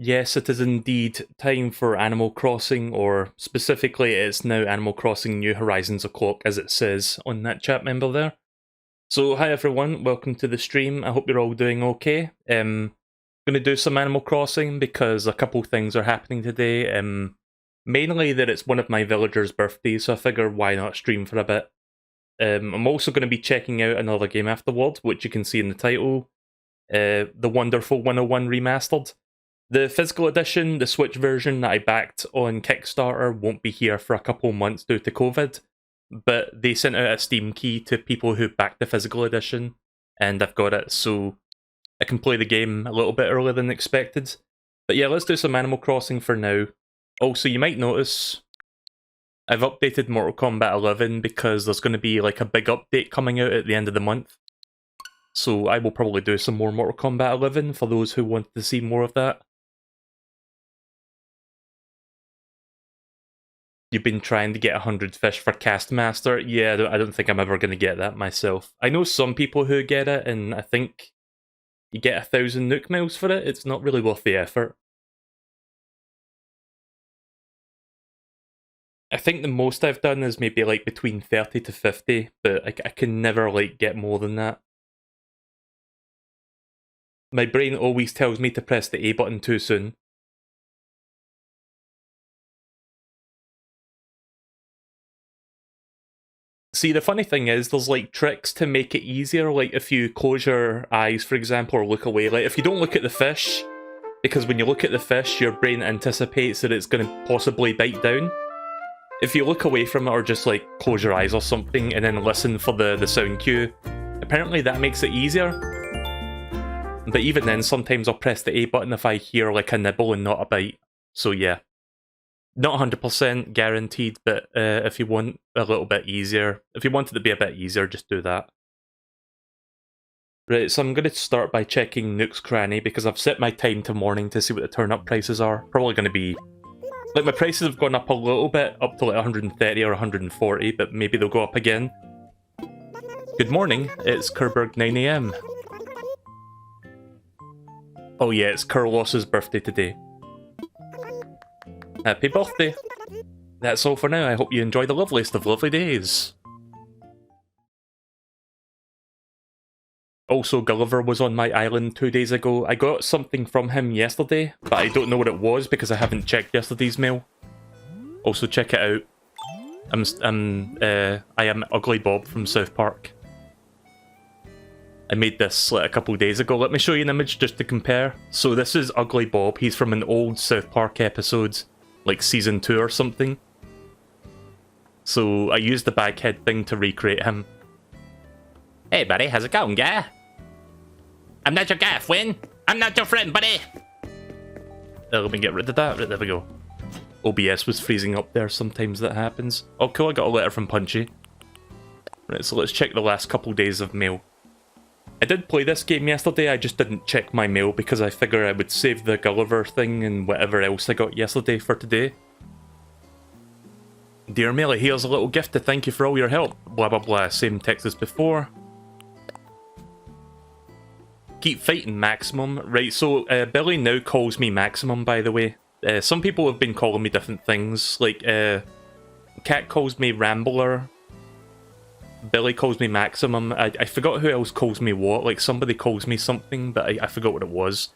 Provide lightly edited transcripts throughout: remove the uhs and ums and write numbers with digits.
Yes, it is indeed time for Animal Crossing, or specifically it's now Animal Crossing New Horizons o'clock, as it says on that chat member there. So hi everyone, welcome to the stream. I hope you're all doing okay. Gonna do some Animal Crossing because a couple things are happening today. Mainly that it's one of my villagers' birthdays, so I figure why not stream for a bit. I'm also going to be checking out another game afterward, which you can see in the title, The Wonderful 101 Remastered. The physical edition, the Switch version that I backed on Kickstarter, won't be here for a couple months due to COVID, but they sent out a Steam key to people who backed the physical edition, and I've got it, so I can play the game a little bit earlier than expected. But yeah, let's do some Animal Crossing for now. Also, you might notice I've updated Mortal Kombat 11 because there's going to be like a big update coming out at the end of the month. So I will probably do some more Mortal Kombat 11 for those who want to see more of that. You've been trying to get 100 fish for Cast Master? Yeah, I don't think I'm ever going to get that myself. I know some people who get it, and I think you get 1,000 Nook Miles for it. It's not really worth the effort. I think the most I've done is maybe like between 30 to 50, but I can never like get more than that. My brain always tells me to press the A button too soon. See, the funny thing is, there's like tricks to make it easier, like if you close your eyes, for example, or look away. Like if you don't look at the fish, because when you look at the fish, your brain anticipates that it's going to possibly bite down. If you look away from it or just like close your eyes or something and then listen for the sound cue, apparently that makes it easier. But even then, sometimes I'll press the A button if I hear like a nibble and not a bite. So yeah. Not 100% guaranteed, but if you want a little bit easier, if you want it to be a bit easier, just do that. Right, so I'm going to start by checking Nook's Cranny because I've set my time to morning to see what the turn-up prices are. Probably going to be... Like, my prices have gone up a little bit, up to like 130 or 140, but maybe they'll go up again. Good morning, it's Kerberg 9am. Oh yeah, it's Carlos's birthday today. Happy birthday! That's all for now, I hope you enjoy the loveliest of lovely days. Also, Gulliver was on my island 2 days ago. I got something from him yesterday, but I don't know what it was because I haven't checked yesterday's mail. Also, check it out. I am Ugly Bob from South Park. I made this like a couple days ago. Let me show you an image just to compare. So this is Ugly Bob. He's from an old South Park episode, like season 2 or something. So I used the baghead thing to recreate him. Hey buddy, how's it going, guy? I'm not your guy, Fwin. I'm not your friend, buddy. Let me get rid of that. Right, there we go. OBS was freezing up there. Sometimes that happens. Oh, cool. I got a letter from Punchy. Right, so let's check the last couple days of mail. I did play this game yesterday. I just didn't check my mail because I figure I would save the Gulliver thing and whatever else I got yesterday for today. Dear Melee, here's a little gift to thank you for all your help. Blah blah blah. Same text as before. Keep fighting, Maximum. Right, so Billy now calls me Maximum, by the way. Some people have been calling me different things. Like, Cat calls me Rambler. Billy calls me Maximum. I forgot who else calls me what. Like, somebody calls me something, but I forgot what it was.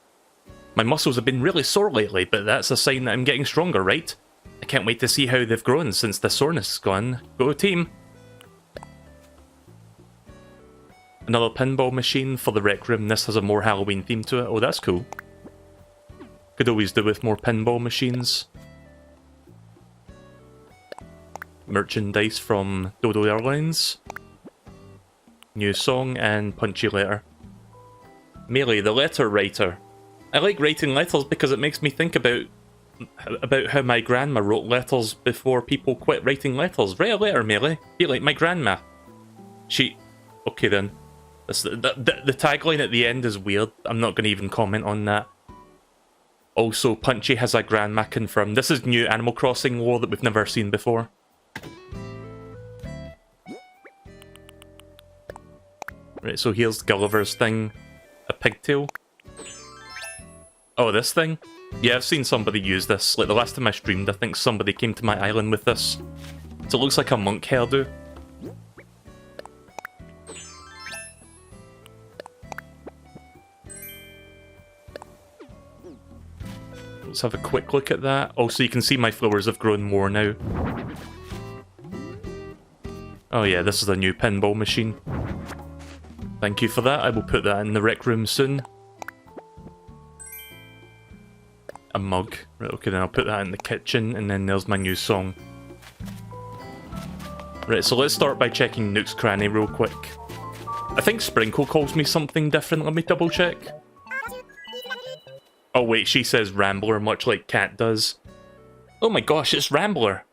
My muscles have been really sore lately, but that's a sign that I'm getting stronger, right? I can't wait to see how they've grown since the soreness is gone. Go team! Another pinball machine for the rec room. This has a more Halloween theme to it. Oh, that's cool. Could always do with more pinball machines. Merchandise from Dodo Airlines. New song and punchy letter. Melee, the letter writer. I like writing letters because it makes me think about how my grandma wrote letters before people quit writing letters. Write a letter, Melee. Be like my grandma. She... Okay then. The tagline at the end is weird. I'm not going to even comment on that. Also, Punchy has a grandma confirmed. This is new Animal Crossing lore that we've never seen before. Right, so here's Gulliver's thing. A pigtail. Oh, this thing? Yeah, I've seen somebody use this. Like, the last time I streamed, I think somebody came to my island with this. So it looks like a monk hairdo. Let's have a quick look at that. Also, you can see my flowers have grown more now. Oh yeah, this is a new pinball machine. Thank you for that. I will put that in the rec room soon. A mug. Right, okay, then I'll put that in the kitchen, and then there's my new song. Right, so let's start by checking Nook's Cranny real quick. I think Sprinkle calls me something different. Let me double check. Oh wait, she says Rambler, much like Cat does. Oh my gosh, it's Rambler!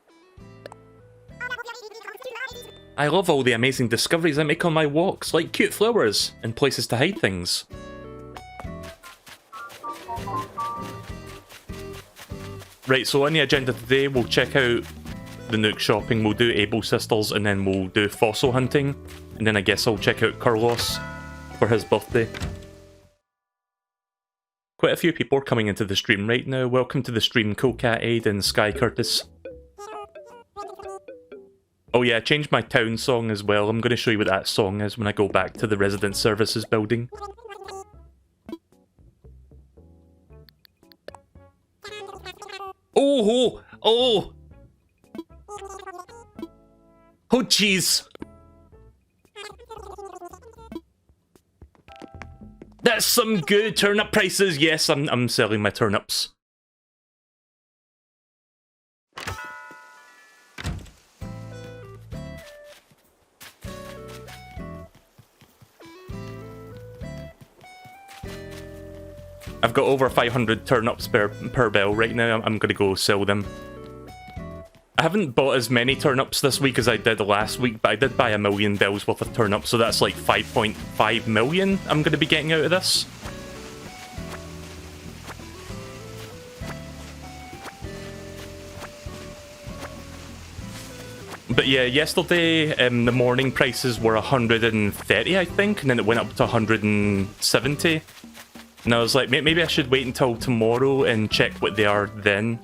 I love all the amazing discoveries I make on my walks, like cute flowers and places to hide things. Right, so on the agenda today, we'll check out the Nook shopping, we'll do Able Sisters, and then we'll do fossil hunting. And then I guess I'll check out Carlos for his birthday. Quite a few people are coming into the stream right now. Welcome to the stream, Cool Cat Aid and Sky Curtis. Oh yeah, I changed my town song as well. I'm going to show you what that song is when I go back to the resident services building. Oh! Oh! Oh jeez! That's some good turnip prices. Yes, I'm selling my turnips. I've got over 500 turnips per bell right now. I'm gonna go sell them. I haven't bought as many turnips this week as I did last week, but I did buy 1 million bells worth of turnips, so that's like 5.5 million I'm gonna be getting out of this. But yeah, yesterday the morning prices were 130, I think, and then it went up to 170. And I was like, maybe I should wait until tomorrow and check what they are then.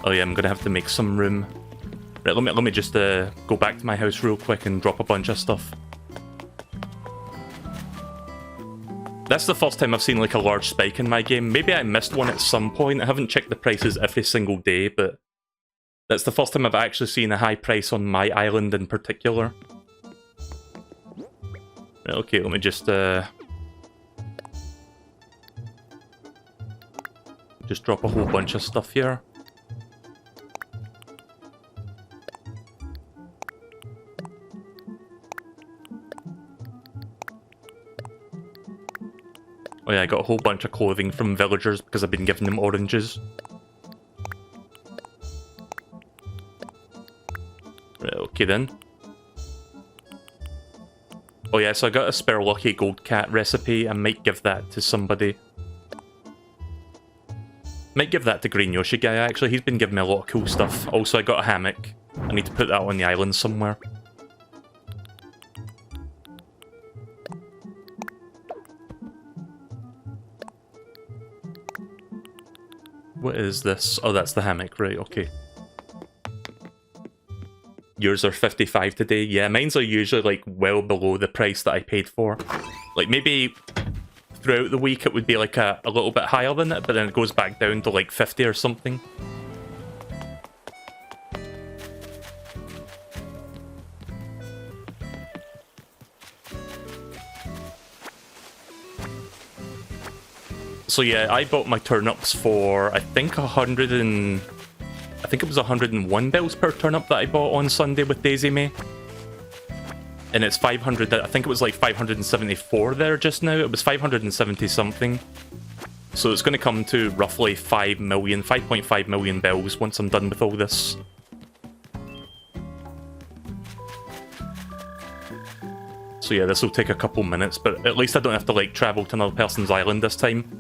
Oh yeah, I'm gonna have to make some room. Right, let me just go back to my house real quick and drop a bunch of stuff. That's the first time I've seen like a large spike in my game. Maybe I missed one at some point. I haven't checked the prices every single day, but that's the first time I've actually seen a high price on my island in particular. Right, okay, let me just drop a whole bunch of stuff here. Oh yeah, I got a whole bunch of clothing from villagers because I've been giving them oranges. Right, okay then. Oh yeah, so I got a spare lucky gold cat recipe. I might give that to somebody. Might give that to Green Yoshi guy, actually. He's been giving me a lot of cool stuff. Also, I got a hammock. I need to put that on the island somewhere. What is this? Oh, that's the hammock, right, okay. Yours are 55 today? Yeah, mine's are usually, like, well below the price that I paid for. Like, maybe throughout the week it would be like a little bit higher than it, but then it goes back down to like 50 or something. So yeah, I bought my turnips for I think it was 101 bells per turnip that I bought on Sunday with Daisy May. And it's 500, I think it was like 574 there just now. It was 570 something. So it's going to come to roughly 5.5 million bells once I'm done with all this. So yeah, this will take a couple minutes, but at least I don't have to like travel to another person's island this time.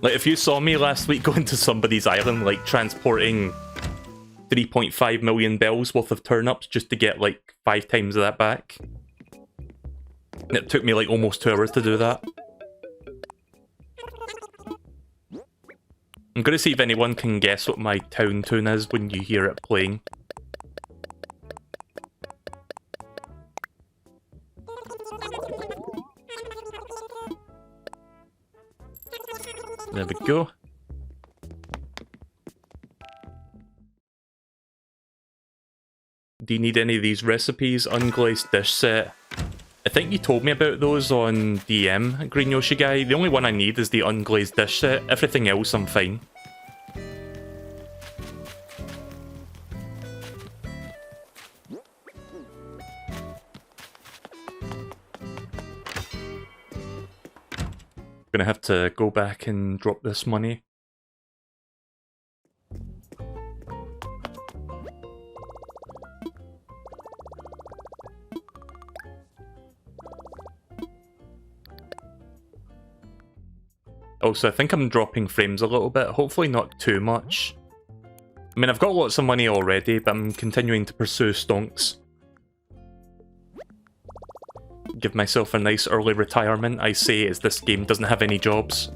Like if you saw me last week going to somebody's island, like transporting 3.5 million bells worth of turnips just to get like 5 times of that back. It took me like almost 2 hours to do that. I'm going to see if anyone can guess what my town tune is when you hear it playing. There we go. Do you need any of these recipes? Unglazed dish set. I think you told me about those on DM, Green Yoshi Guy. The only one I need is the unglazed dish set. Everything else I'm fine. Gonna have to go back and drop this money. Also, I think I'm dropping frames a little bit, hopefully not too much. I mean, I've got lots of money already, but I'm continuing to pursue stonks. Give myself a nice early retirement, I say, as this game doesn't have any jobs.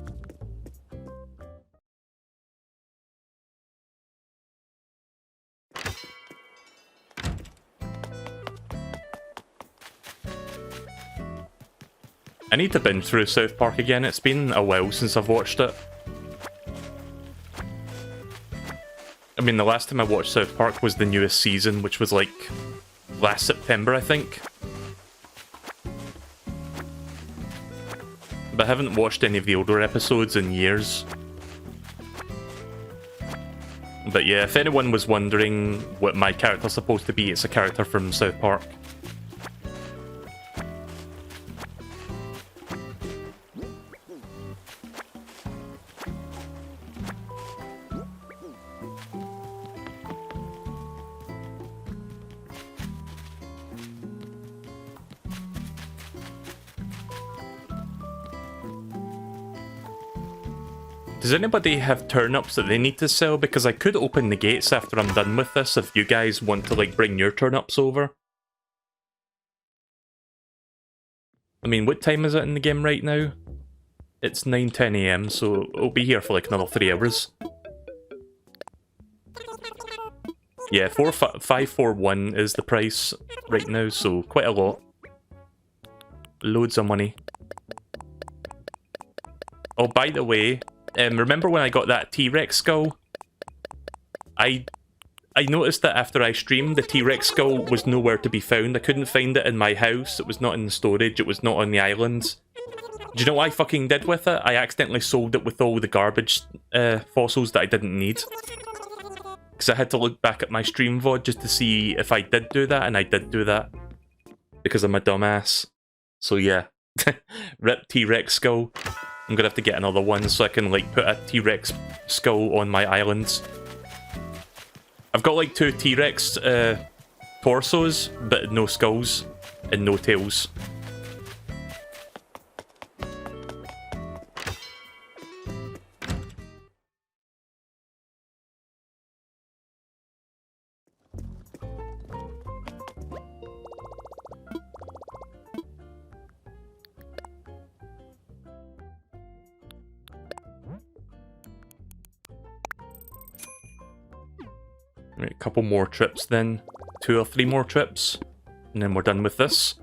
I need to binge through South Park again, it's been a while since I've watched it. I mean, the last time I watched South Park was the newest season, which was like last September, I think. But I haven't watched any of the older episodes in years. But yeah, if anyone was wondering what my character's supposed to be, it's a character from South Park. Does anybody have turnips that they need to sell? Because I could open the gates after I'm done with this if you guys want to like bring your turnips over. I mean, what time is it in the game right now? It's 9:10 AM, so it'll be here for like another 3 hours. Yeah, 541 is the price right now, so quite a lot. Loads of money. Oh, by the way, remember when I got that T-Rex skull? I noticed that after I streamed, the T-Rex skull was nowhere to be found. I couldn't find it in my house, it was not in storage, it was not on the islands. Do you know what I fucking did with it? I accidentally sold it with all the garbage fossils that I didn't need. Because I had to look back at my stream VOD just to see if I did do that, and I did do that. Because I'm a dumbass. So yeah. Rip T-Rex skull. I'm gonna have to get another one so I can like put a T-Rex skull on my islands. I've got like 2 T-Rex torsos, but no skulls and no tails. Right, a couple more trips then. 2 or 3 more trips. And then we're done with this.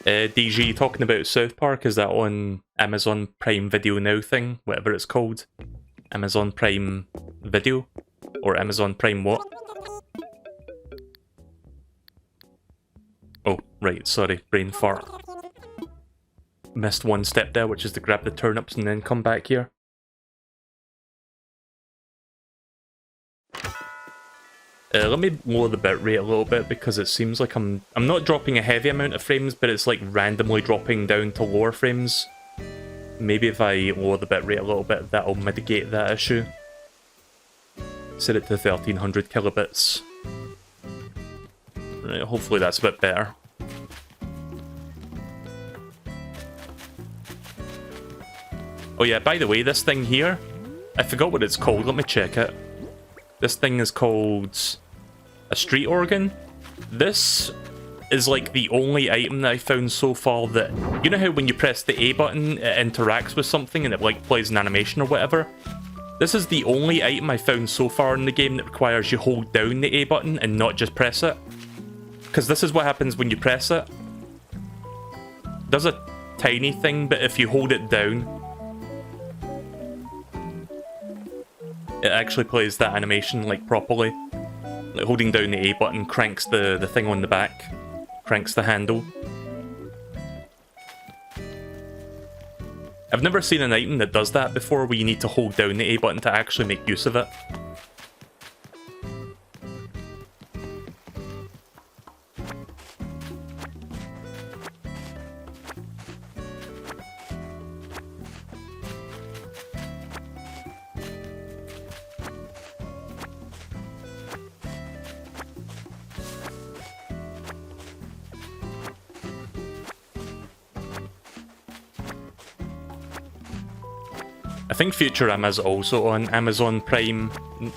DG, talking about South Park, is that on Amazon Prime Video now thing? Whatever it's called. Amazon Prime Video? Or Amazon Prime what? Oh, right, sorry, brain fart. Missed one step there, which is to grab the turnips and then come back here. Let me lower the bitrate a little bit because it seems like I'm not dropping a heavy amount of frames, but it's like randomly dropping down to lower frames. Maybe if I lower the bitrate a little bit, that'll mitigate that issue. Set it to 1300 kilobits. Right, hopefully that's a bit better. Oh yeah, by the way, this thing here, I forgot what it's called. Let me check it. This thing is called a street organ. This is like the only item that I found so far that... You know how when you press the A button, it interacts with something and it like plays an animation or whatever? This is the only item I found so far in the game that requires you hold down the A button and not just press it. Because this is what happens when you press it. It does a tiny thing, but if you hold it down, it actually plays that animation like properly. Like holding down the A button cranks the thing on the back, cranks the handle. I've never seen an item that does that before, where you need to hold down the A button to actually make use of it. I think Futurama is also on Amazon Prime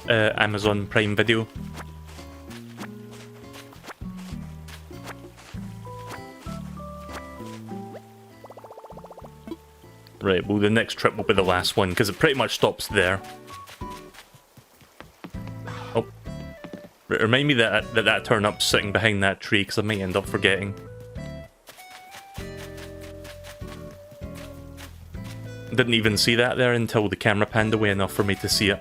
Video. Right, well the next trip will be the last one, because it pretty much stops there. Oh. Remind me that turnip's sitting behind that tree, because I might end up forgetting. Didn't even see that there until the camera panned away enough for me to see it.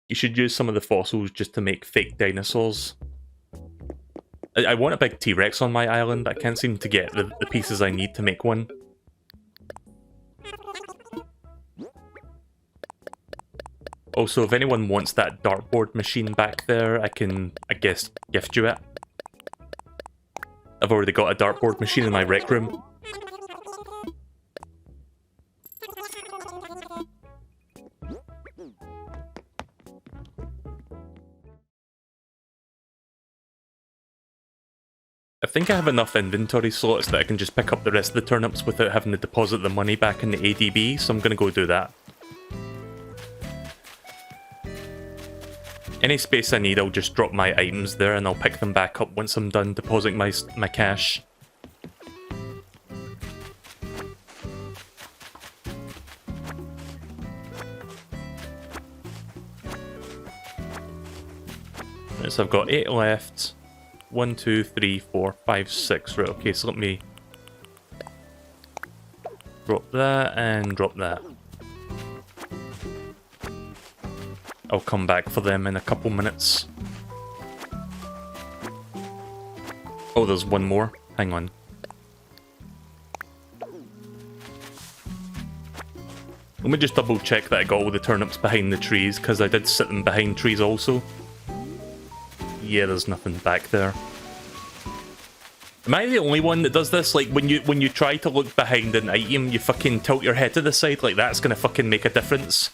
You should use some of the fossils just to make fake dinosaurs. I want a big T-Rex on my island, but I can't seem to get the pieces I need to make one. Also, if anyone wants that dartboard machine back there, I can, I guess, gift you it. I've already got a dartboard machine in my rec room. I think I have enough inventory slots that I can just pick up the rest of the turnips without having to deposit the money back in the ADB, so I'm going to go do that. Any space I need, I'll just drop my items there and I'll pick them back up once I'm done depositing my cash. Right, so I've got 8 left. 1, 2, 3, 4, 5, 6. Right, okay, so let me drop that and drop that. I'll come back for them in a couple minutes. Oh, there's one more. Hang on. Let me just double check that I got all the turnips behind the trees, because I did sit them behind trees also. Yeah, there's nothing back there. Am I the only one that does this? Like, when you try to look behind an item, you fucking tilt your head to the side, like that's gonna fucking make a difference.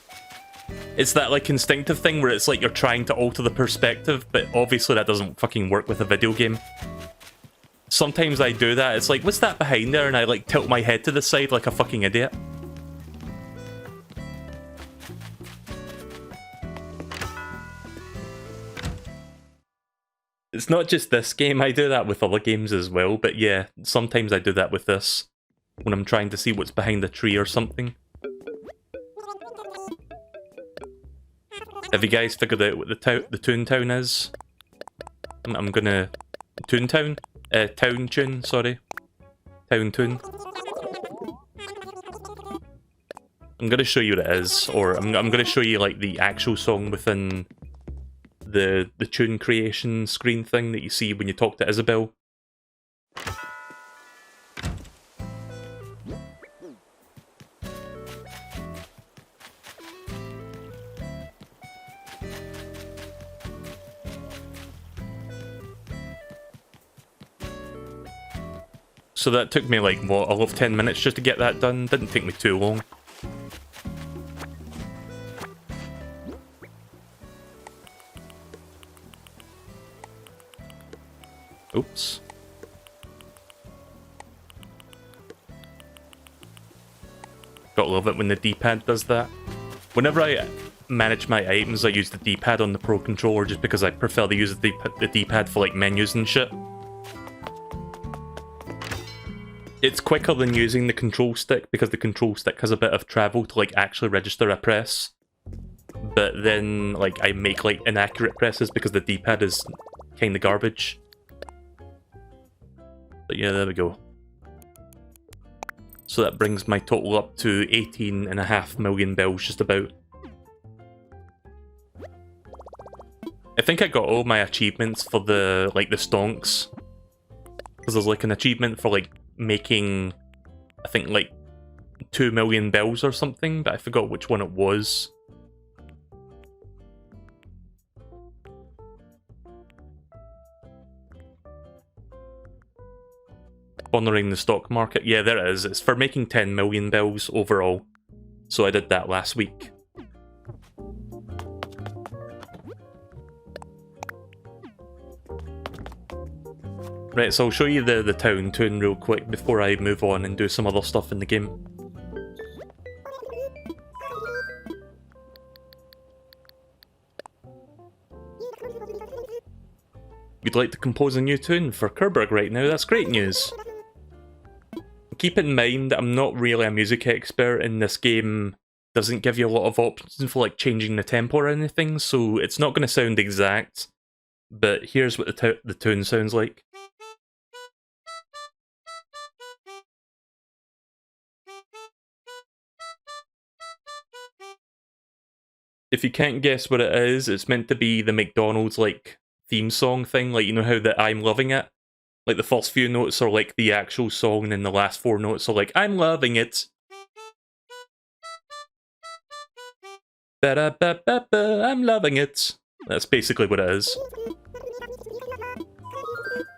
It's that, like, instinctive thing where it's like you're trying to alter the perspective, but obviously that doesn't fucking work with a video game. Sometimes I do that, it's like, what's that behind there? And I, like, tilt my head to the side like a fucking idiot. It's not just this game, I do that with other games as well, but yeah, sometimes I do that with this, when I'm trying to see what's behind a tree or something. Have you guys figured out what the Toontown is? I'm gonna... Toontown? Town tune, sorry. Town tune. I'm gonna show you what it is, or I'm gonna show you like the actual song within the tune creation screen thing that you see when you talk to Isabelle. So that took me like, what, all of 10 minutes just to get that done? Didn't take me too long. Oops. Gotta love it when the D-pad does that. Whenever I manage my items, I use the D-pad on the Pro Controller just because I prefer to use the D-pad for like menus and shit. It's quicker than using the control stick because the control stick has a bit of travel to like actually register a press. But then like I make like inaccurate presses because the D-pad is kinda garbage. But yeah, there we go. So that brings my total up to 18.5 million bells, just about. I think I got all my achievements for the, like, the stonks. Because there's, like, an achievement for, like, making, I think, like, 2 million bells or something, but I forgot which one it was. Cornering the stock market. Yeah, there it is. It's for making 10 million bells overall. So I did that last week. Right, so I'll show you the town tune real quick before I move on and do some other stuff in the game. You'd like to compose a new tune for Kirby right now? That's great news. Keep in mind that I'm not really a music expert, and this game doesn't give you a lot of options for like changing the tempo or anything, so it's not going to sound exact. But here's what the tune sounds like. If you can't guess what it is, it's meant to be the McDonald's like theme song thing, like you know how the I'm loving it? Like the first few notes are like the actual song and then the last 4 notes are like, I'm loving it. Ba-da-ba-ba-ba, I'm loving it. That's basically what it is.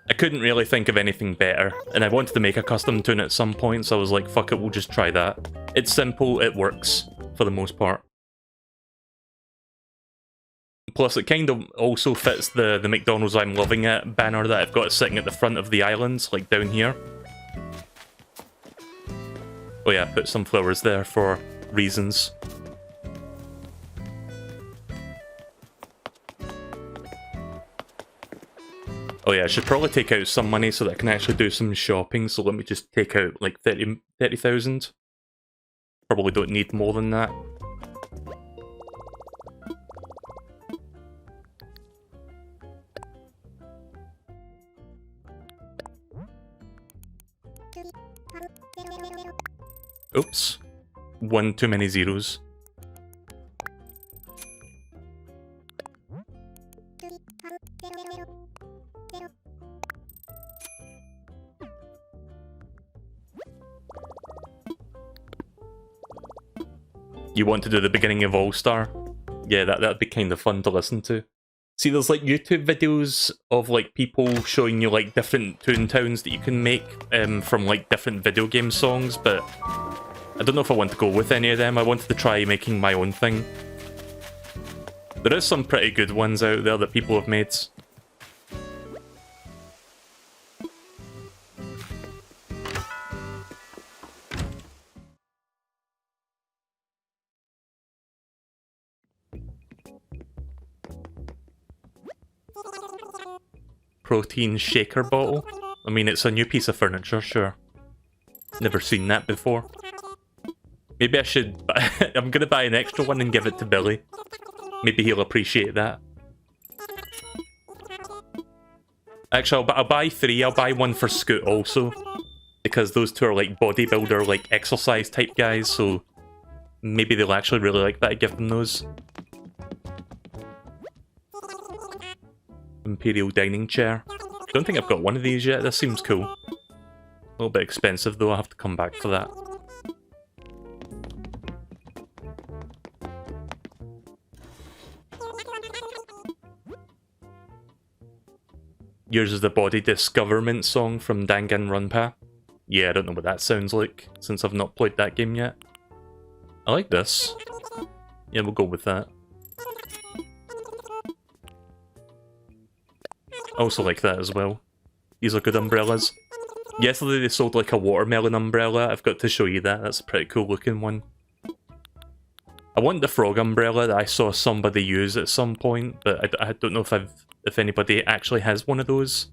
I couldn't really think of anything better, and I wanted to make a custom tune at some point, so I was like, fuck it, we'll just try that. It's simple, it works, for the most part. Plus, it kind of also fits the McDonald's I'm loving it banner that I've got sitting at the front of the island, like down here. Oh yeah, I put some flowers there for reasons. Oh yeah, I should probably take out some money so that I can actually do some shopping, so let me just take out like 30,000. Probably don't need more than that. Oops. 1 too many zeros. You want to do the beginning of All-Star? Yeah, that'd be kind of fun to listen to. See, there's like YouTube videos of like people showing you like different Toontowns that you can make from like different video game songs, but I don't know if I want to go with any of them. I wanted to try making my own thing. There is some pretty good ones out there that people have made. Protein shaker bottle? I mean, it's a new piece of furniture, sure. Never seen that before. Maybe I should... I'm gonna buy an extra one and give it to Billy. Maybe he'll appreciate that. Actually, I'll buy 3. I'll buy one for Scoot also. Because those two are like bodybuilder, like exercise type guys, so... maybe they'll actually really like that I give them those. Imperial dining chair. Don't think I've got one of these yet. This seems cool. A little bit expensive though, I'll have to come back for that. Yours is the Body Discoverment song from Danganronpa. Yeah, I don't know what that sounds like, since I've not played that game yet. I like this. Yeah, we'll go with that. I also like that as well. These are good umbrellas. Yesterday they sold like a watermelon umbrella. I've got to show you that. That's a pretty cool looking one. I want the frog umbrella that I saw somebody use at some point, but I don't know if anybody actually has one of those.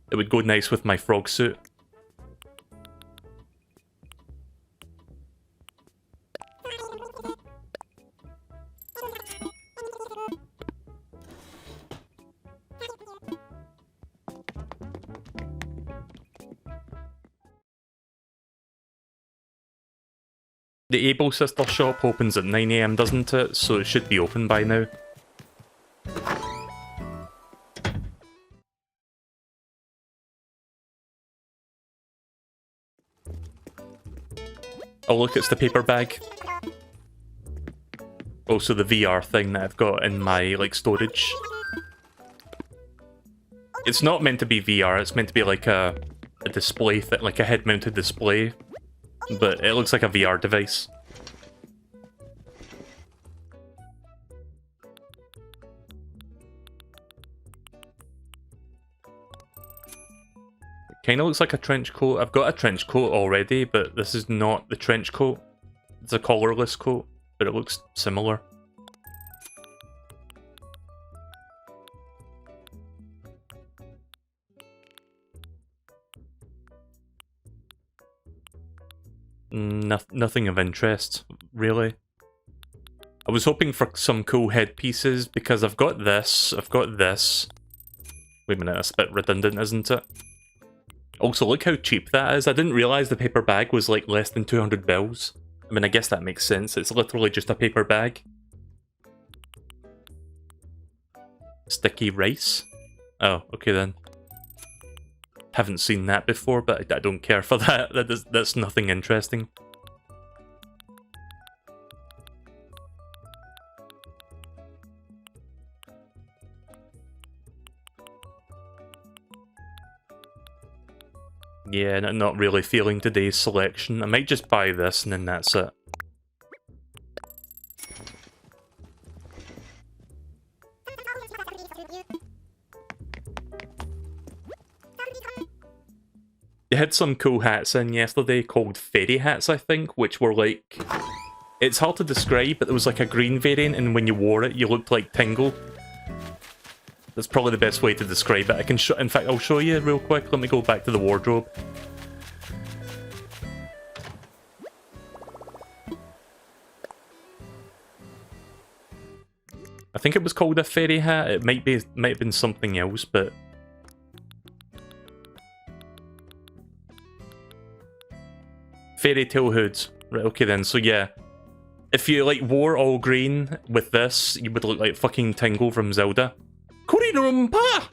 It would go nice with my frog suit. The Able Sister shop opens at 9 AM, doesn't it? So it should be open by now. Oh look, it's the paper bag. Also the VR thing that I've got in my, like, storage. It's not meant to be VR, it's meant to be like a display, like a head-mounted display. But it looks like a VR device. Kinda looks like a trench coat. I've got a trench coat already, but this is not the trench coat. It's a collarless coat, but it looks similar. Nothing of interest, really. I was hoping for some cool headpieces, because I've got this, I've got this. Wait a minute, that's a bit redundant, isn't it? Also, look how cheap that is. I didn't realise the paper bag was like less than 200 bills. I mean, I guess that makes sense. It's literally just a paper bag. Sticky rice? Oh, okay then. Haven't seen that before, but I don't care for that. That's nothing interesting. Yeah, not really feeling today's selection. I might just buy this and then that's it. They had some cool hats in yesterday called fairy hats, I think, which were like... It's hard to describe, but there was like a green variant, and when you wore it, you looked like Tingle. That's probably the best way to describe it. I can show... In fact, I'll show you real quick. Let me go back to the wardrobe. I think it was called a fairy hat. It might have been something else, but... Fairy tale hoods. Right, okay then, so yeah. If you, like, wore all green with this, you would look like fucking Tingle from Zelda. Kurirumpa!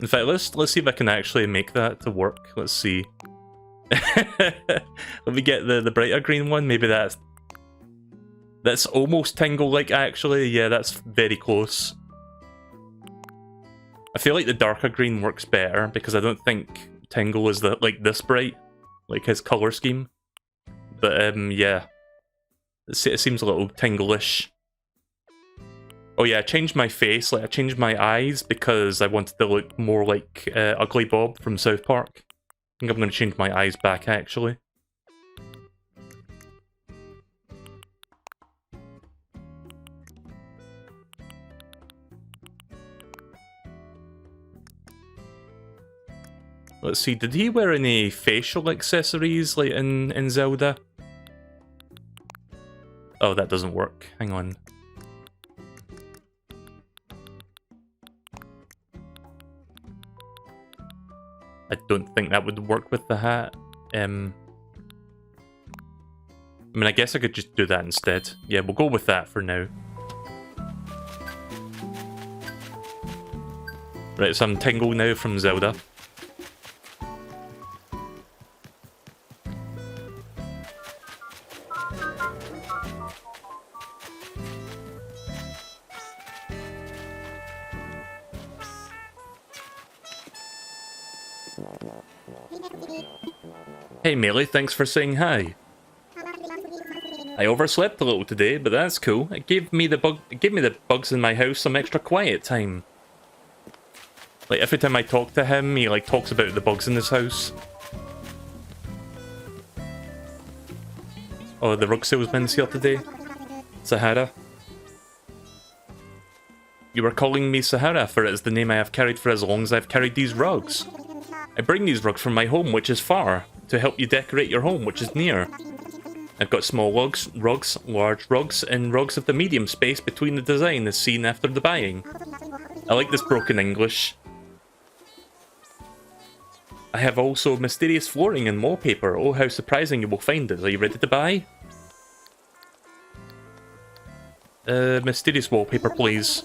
In fact, let's see if I can actually make that to work. Let's see. Let me get the brighter green one. Maybe that's almost Tingle-like, actually. Yeah, that's very close. I feel like the darker green works better, because I don't think Tingle is like this bright, like his colour scheme. But yeah, it seems a little Tingle-ish. Oh yeah, I changed my face, like I changed my eyes because I wanted to look more like Ugly Bob from South Park. I think I'm going to change my eyes back, actually. Let's see, did he wear any facial accessories like in Zelda? Oh, that doesn't work. Hang on. I don't think that would work with the hat. I mean, I guess I could just do that instead. Yeah, we'll go with that for now. Right, so I'm Tingle now from Zelda. Hey Melee, thanks for saying hi. I overslept a little today, but that's cool. It gave me the bugs in my house some extra quiet time. Like, every time I talk to him, he, like, talks about the bugs in his house. Oh, the rug salesman's here today. Sahara. You were calling me Sahara, for it is the name I have carried for as long as I've carried these rugs. I bring these rugs from my home, which is far, to help you decorate your home, which is near. I've got small rugs, large rugs, and rugs of the medium space between the design as seen after the buying. I like this broken English. I have also mysterious flooring and wallpaper. Oh, how surprising you will find this. Are you ready to buy? Mysterious wallpaper, please.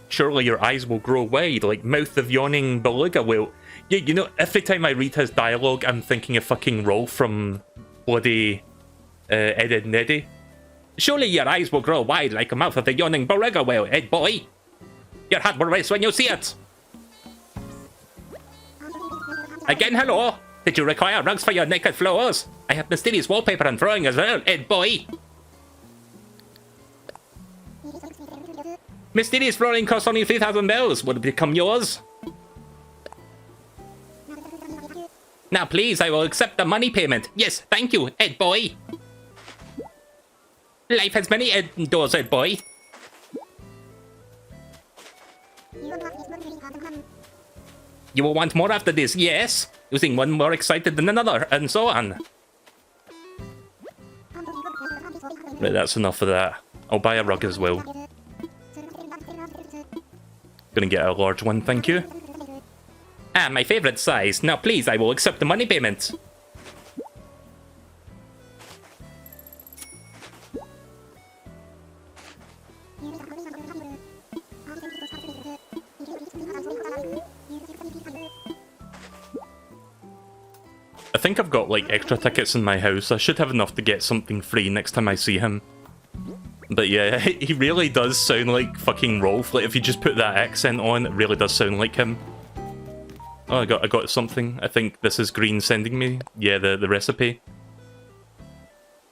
Surely your eyes will grow wide, like mouth of yawning beluga whale. Yeah, you know, every time I read his dialogue, I'm thinking of fucking Rolf from bloody Ed, Ed and Eddie. Surely your eyes will grow wide like a mouth of the yawning beluga whale, Ed boy. Your heart will race when you see it. Again, hello. Did you require rugs for your naked floors? I have mysterious wallpaper and throwing as well, Ed boy. Mysterious flooring costs only 3,000 bells. Would it become yours? Now please, I will accept the money payment. Yes, thank you, Ed boy. Life has many Ed doors, Ed boy. You will want more after this, yes? Using one more excited than another, and so on. Right, that's enough of that. I'll buy a rug as well. Gonna get a large one, thank you. Ah, my favorite size. Now please, I will accept the money payment. I think I've got like extra tickets in my house. I should have enough to get something free next time I see him. But yeah, he really does sound like fucking Rolf. Like if you just put that accent on, it really does sound like him. Oh, I got something. I think this is Green sending me. Yeah, the recipe.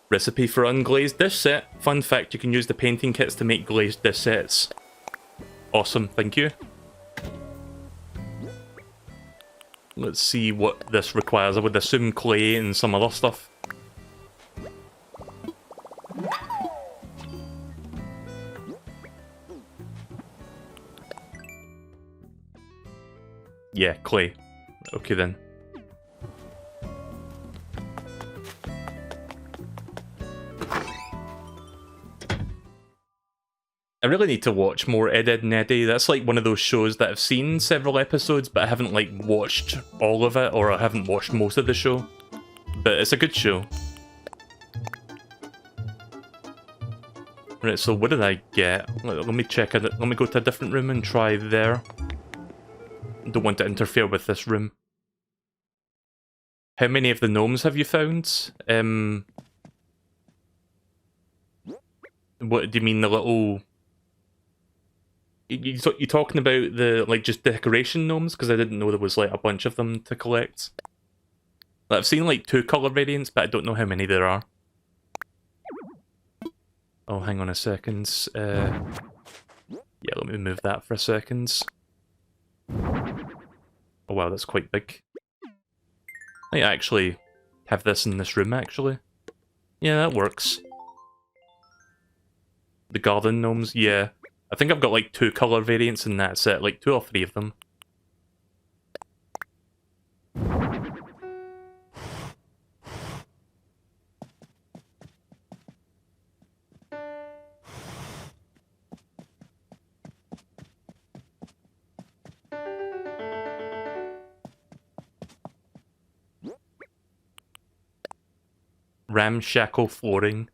Recipe for unglazed dish set. Fun fact, you can use the painting kits to make glazed dish sets. Awesome, thank you. Let's see what this requires. I would assume clay and some other stuff. Yeah, clay. Okay then. I really need to watch more Ed, Ed and Eddie. That's like one of those shows that I've seen several episodes, but I haven't like watched all of it, or I haven't watched most of the show. But it's a good show. Right, so what did I get? Let me check it. Let me go to a different room and try there. Don't want to interfere with this room. How many of the gnomes have you found? What do you mean, the little... You talking about the, like, just decoration gnomes? Because I didn't know there was, like, a bunch of them to collect. Like, I've seen, like, 2 colour variants, but I don't know how many there are. Oh, hang on a second. Yeah, let me move that for a second. Oh wow, that's quite big. I actually have this in this room, actually. Yeah, that works. The garden gnomes, yeah. I think I've got like 2 colour variants in that set, like 2 or 3 of them. Ramshackle flooring.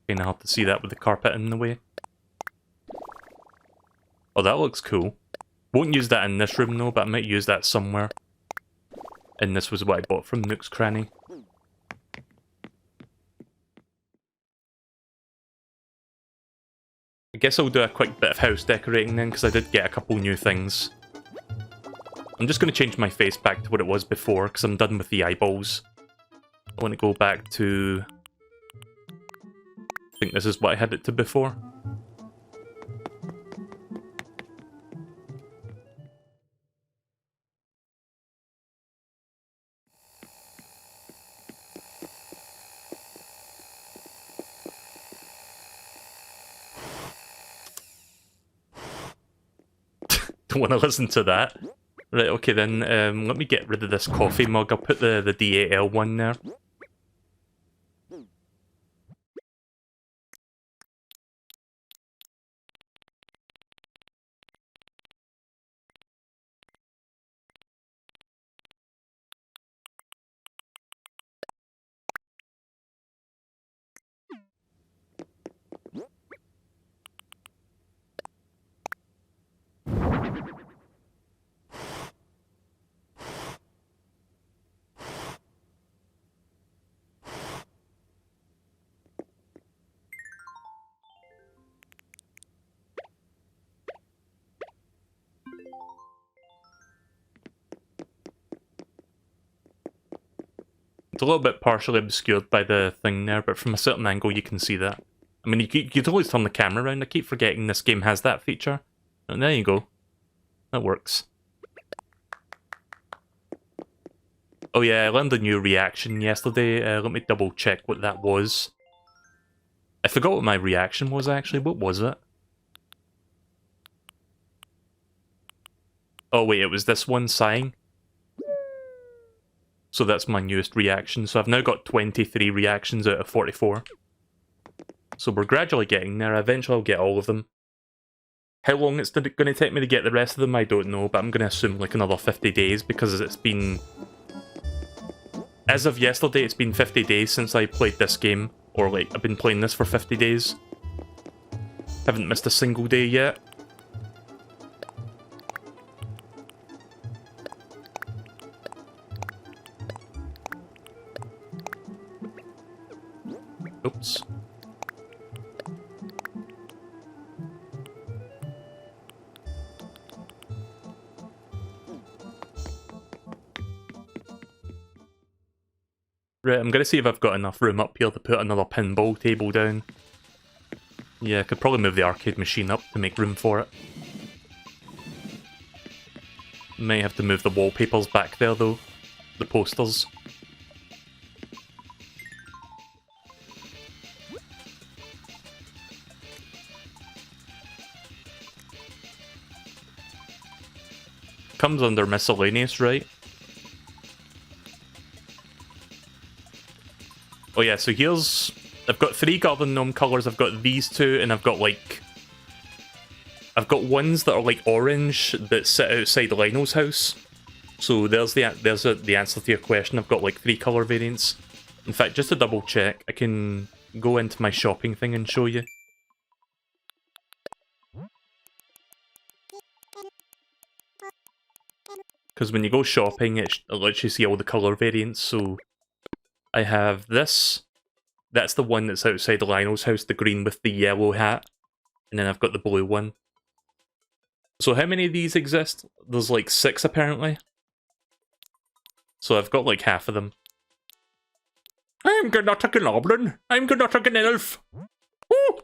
Kinda hard to see that with the carpet in the way. Oh, that looks cool. Won't use that in this room though, but I might use that somewhere. And this was what I bought from Nook's Cranny. I guess I'll do a quick bit of house decorating then, because I did get a couple new things. I'm just going to change my face back to what it was before, because I'm done with the eyeballs. I want to go back to... I think this is what I had it to before. Don't want to listen to that. Right, okay then, let me get rid of this coffee mug. I'll put the DAL one there. It's a little bit partially obscured by the thing there, but from a certain angle you can see that. I mean, you could always turn the camera around. I keep forgetting this game has that feature. And there you go. That works. Oh yeah, I learned a new reaction yesterday. Let me double check what that was. I forgot what my reaction was actually. What was it? Oh wait, it was this one, sighing. So that's my newest reaction. So I've now got 23 reactions out of 44. So we're gradually getting there. Eventually I'll get all of them. How long it's going to take me to get the rest of them, I don't know. But I'm going to assume like another 50 days because it's been... As of yesterday, it's been 50 days since I played this game. Or like, I've been playing this for 50 days. Haven't missed a single day yet. Oops. Right, I'm gonna see if I've got enough room up here to put another pinball table down. Yeah, I could probably move the arcade machine up to make room for it. May have to move the wallpapers back there though. The posters. Comes under miscellaneous, right? Oh yeah, so here's... I've got 3 Garden Gnome colours, I've got these 2, and I've got like... I've got ones that are like orange that sit outside Lionel's house. So there's the answer to your question. I've got like 3 colour variants. In fact, just to double check, I can go into my shopping thing and show you. Because when you go shopping, it lets you see all the colour variants, so... I have this. That's the one that's outside Lionel's house, the green with the yellow hat. And then I've got the blue one. So how many of these exist? There's like 6 apparently. So I've got like half of them. I'm gonna take an goblin. I'm gonna take an elf. Woo!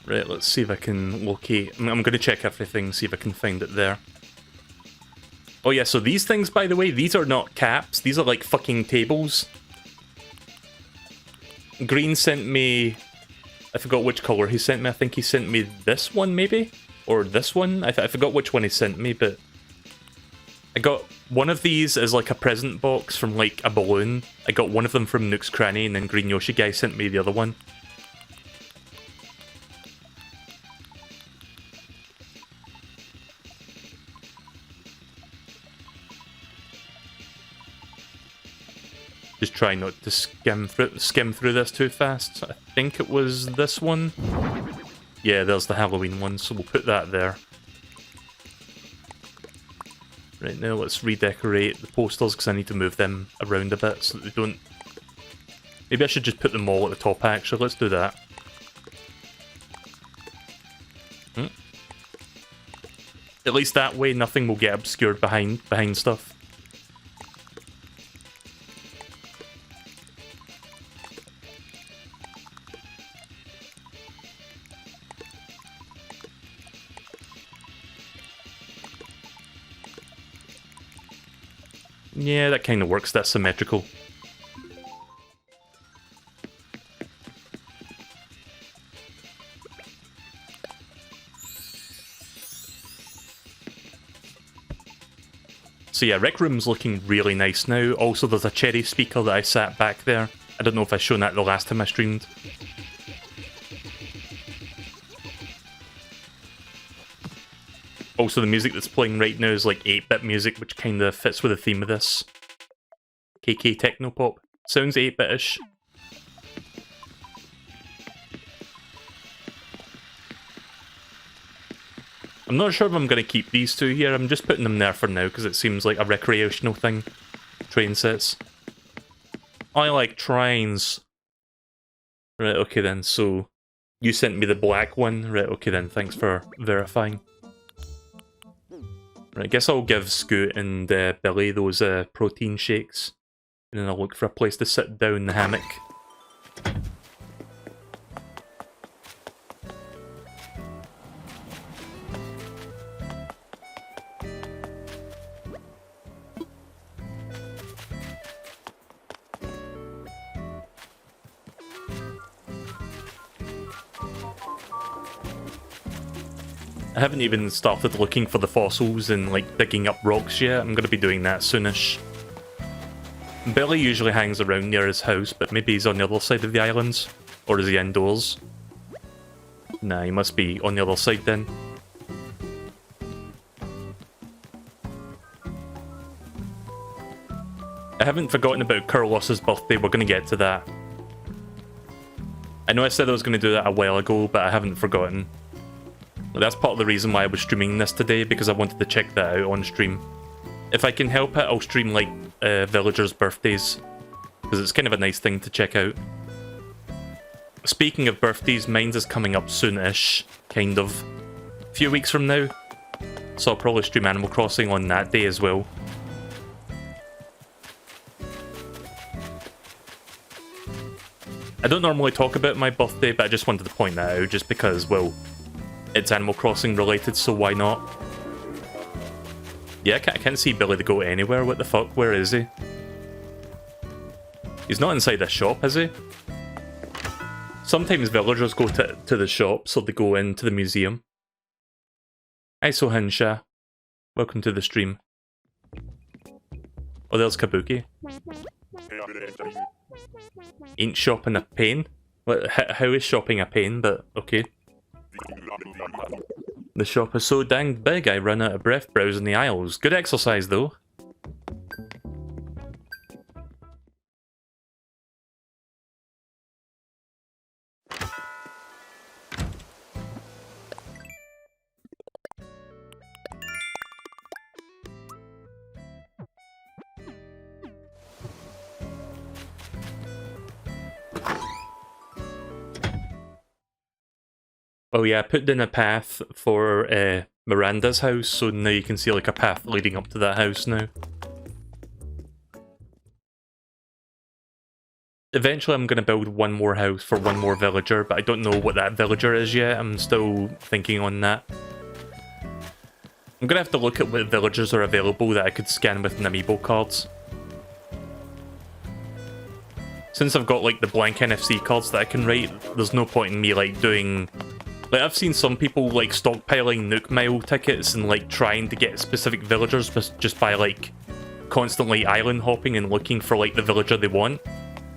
Right, let's see if I can locate... I'm going to check everything, see if I can find it there. Oh yeah, so these things, by the way, these are not caps. These are like fucking tables. Green sent me... I forgot which colour he sent me. I think he sent me this one, maybe? Or this one? I forgot which one he sent me, but... I got one of these as like a present box from like a balloon. I got one of them from Nook's Cranny, and then Green Yoshi Guy sent me the other one. Just try not to skim through this too fast. I think it was this one. Yeah, there's the Halloween one, so we'll put that there. Right, now let's redecorate the posters because I need to move them around a bit so that they don't... Maybe I should just put them all at the top actually, let's do that. At least that way nothing will get obscured behind stuff. Yeah, that kind of works, that's symmetrical. So yeah, Rec Room's looking really nice now. Also, there's a cherry speaker that I sat back there. I don't know if I shown that the last time I streamed. Also, the music that's playing right now is like 8-bit music, which kind of fits with the theme of this. KK Technopop. Sounds 8-bit-ish. I'm not sure if I'm going to keep these two here, I'm just putting them there for now because it seems like a recreational thing. Train sets. I like trains. Right, okay then, so you sent me the black one. Right, okay then, thanks for verifying. Right, I guess I'll give Scoot and Billy those protein shakes. And then I'll look for a place to sit down in the hammock. I haven't even started looking for the fossils and like digging up rocks yet. I'm going to be doing that soonish. Billy usually hangs around near his house, but maybe he's on the other side of the islands. Or is he indoors? Nah, he must be on the other side then. I haven't forgotten about Carlos's birthday, we're going to get to that. I know I said I was going to do that a while ago, but I haven't forgotten. That's part of the reason why I was streaming this today, because I wanted to check that out on stream. If I can help it, I'll stream like villagers' birthdays, because it's kind of a nice thing to check out. Speaking of birthdays, mine is coming up soon-ish, kind of. A few weeks from now. So I'll probably stream Animal Crossing on that day as well. I don't normally talk about my birthday, but I just wanted to point that out, just because, well, it's Animal Crossing related, so why not? Yeah, I can't see Billy the Goat anywhere, what the fuck, where is he? He's not inside the shop, is he? Sometimes villagers go to the shop, so they go into the museum. Hi Sohinsha, welcome to the stream. Oh, there's Kabuki. Ain't shopping a pain? How is shopping a pain, but okay. The shop is so dang big I run out of breath browsing the aisles. Good exercise though. Oh yeah, I put in a path for Miranda's house, so now you can see like a path leading up to that house now. Eventually I'm going to build one more house for one more villager, but I don't know what that villager is yet. I'm still thinking on that. I'm going to have to look at what villagers are available that I could scan with amiibo cards. Since I've got like the blank NFC cards that I can write, there's no point in me like doing... Like, I've seen some people, like, stockpiling Nook Mile tickets and, like, trying to get specific villagers just by, like, constantly island hopping and looking for, like, the villager they want.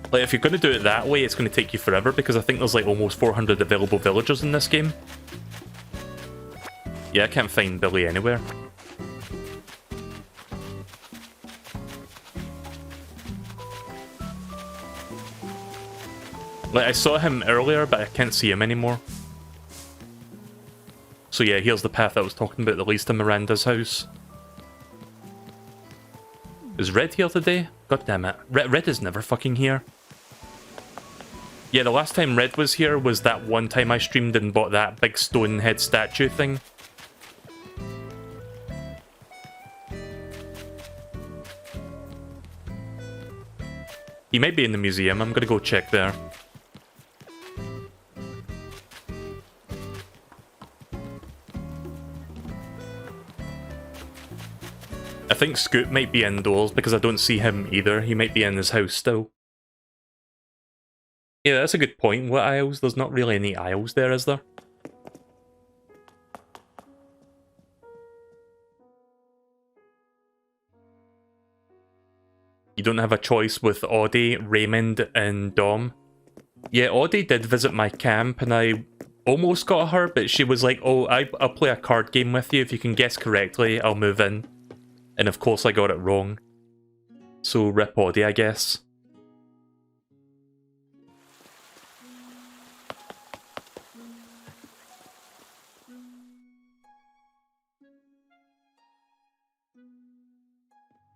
Like, if you're going to do it that way, it's going to take you forever, because I think there's, like, almost 400 available villagers in this game. Yeah, I can't find Billy anywhere. Like, I saw him earlier, but I can't see him anymore. So yeah, here's the path I was talking about that leads to Miranda's house. Is Red here today? God damn it. Red is never fucking here. Yeah, the last time Red was here was that one time I streamed and bought that big stone head statue thing. He might be in the museum. I'm gonna go check there. I think Scoot might be indoors because I don't see him either. He might be in his house still. Yeah, that's a good point. What aisles? There's not really any aisles there, is there? You don't have a choice with Audie, Raymond, and Dom. Yeah, Audie did visit my camp, and I almost got her, but she was like, oh, I'll play a card game with you. If you can guess correctly, I'll move in. And of course I got it wrong. So rip Audie, I guess.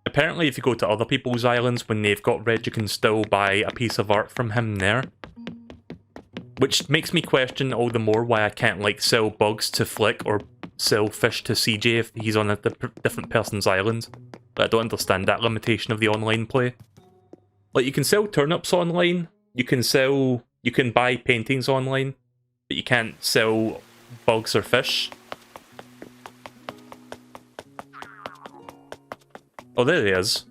Apparently if you go to other people's islands when they've got Red, you can still buy a piece of art from him there. Which makes me question all the more why I can't like sell bugs to Flick or sell fish to CJ if he's on a different person's island. But I don't understand that limitation of the online play. Like, you can sell turnips online, you can buy paintings online, but you can't sell bugs or fish. Oh, there he is.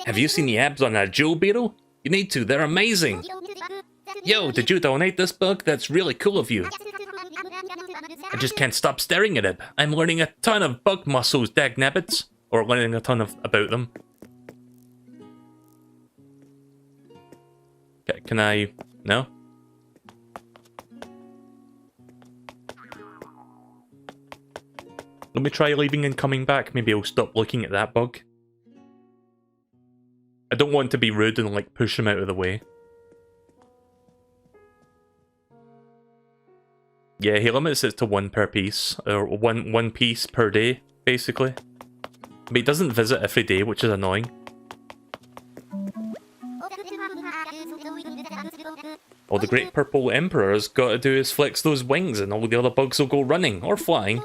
Have you seen the abs on that jewel beetle? You need to, they're amazing! Yo, did you donate this bug? That's really cool of you. I just can't stop staring at it. I'm learning a ton of bug muscles, dagnabbits. Or learning a ton about them. Okay, can I... No? Let me try leaving and coming back. Maybe I'll stop looking at that bug. I don't want to be rude and like push him out of the way. Yeah, he limits it to one per piece, or one piece per day, basically. But he doesn't visit every day, which is annoying. All the Great Purple Emperor's got to do is flex those wings and all the other bugs will go running, or flying.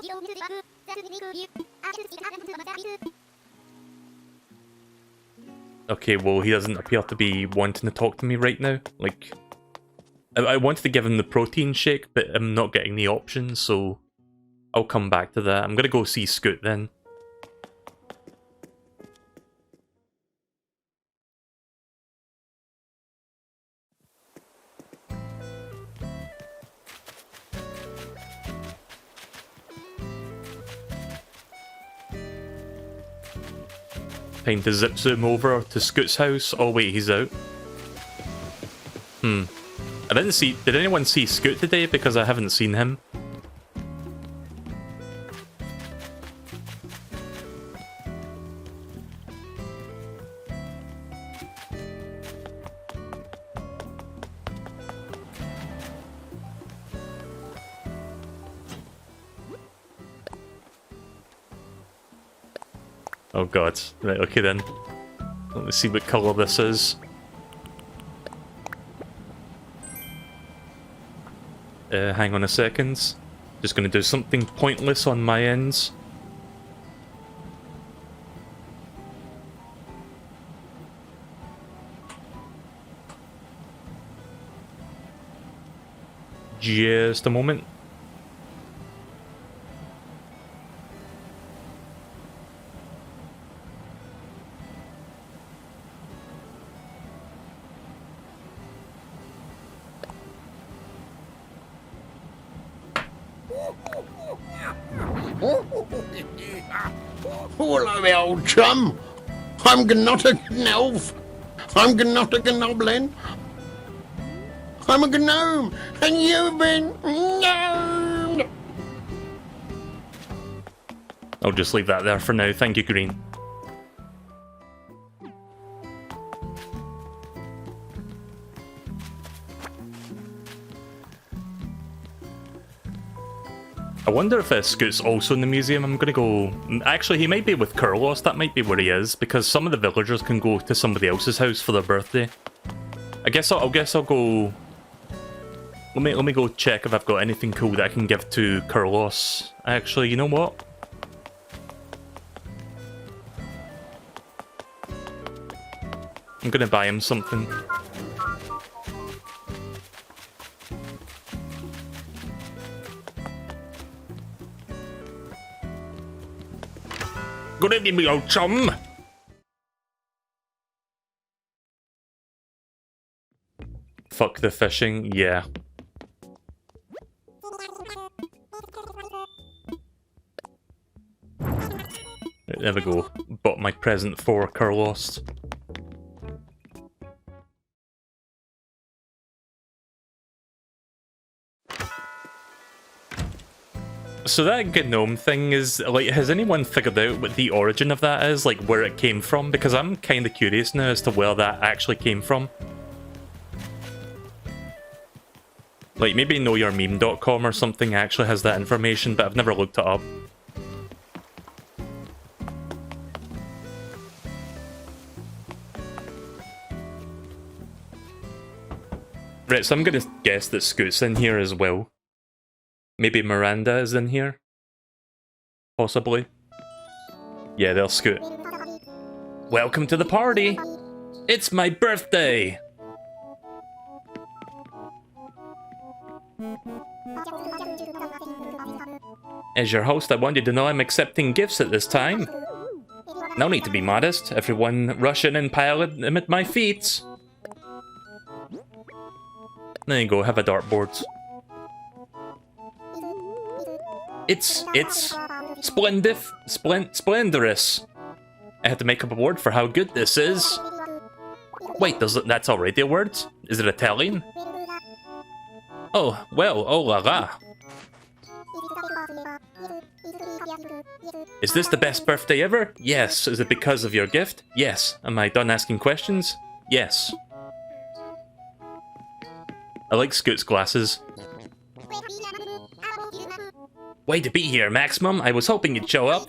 Okay, well, he doesn't appear to be wanting to talk to me right now. Like, I wanted to give him the protein shake, but I'm not getting the option, so I'll come back to that. I'm gonna go see Scoot then. Time to zip zoom over to Scoot's house. Oh wait, he's out. I didn't see... Did anyone see Scoot today? Because I haven't seen him. Oh god. Right, okay then. Let me see what colour this is. Hang on a second. Just gonna do something pointless on my ends. Just a moment. Hello, old chum. I'm not a elf. I'm not a goblin. I'm a gnome, and you've been gnomed. I'll just leave that there for now. Thank you, Green. I wonder if Scoot's also in the museum. I'm gonna go... Actually, he might be with Kurlos. That might be where he is, because some of the villagers can go to somebody else's house for their birthday. I guess I'll go... Let me go check if I've got anything cool that I can give to Kurlos. Actually, you know what? I'm gonna buy him something. Good evening, me old chum! Fuck the fishing, yeah. There we go. Bought my present for Kurlos. So that gnome thing is, like, has anyone figured out what the origin of that is? Like, where it came from? Because I'm kind of curious now as to where that actually came from. Like, maybe knowyourmeme.com or something actually has that information, but I've never looked it up. Right, so I'm gonna guess that Scoot's in here as well. Maybe Miranda is in here? Possibly. Yeah, there's Scoot. Welcome to the party! It's my birthday! As your host, I want you to know I'm accepting gifts at this time. No need to be modest. Everyone rush in and pile them at my feet. There you go, have a dartboard. It's splendorous. I had to make up a word for how good this is. Wait, that's already a word? Is it Italian? Oh, well, oh la la. Is this the best birthday ever? Yes. Is it because of your gift? Yes. Am I done asking questions? Yes. I like Scoot's glasses. Way to be here, Maximum. I was hoping you'd show up.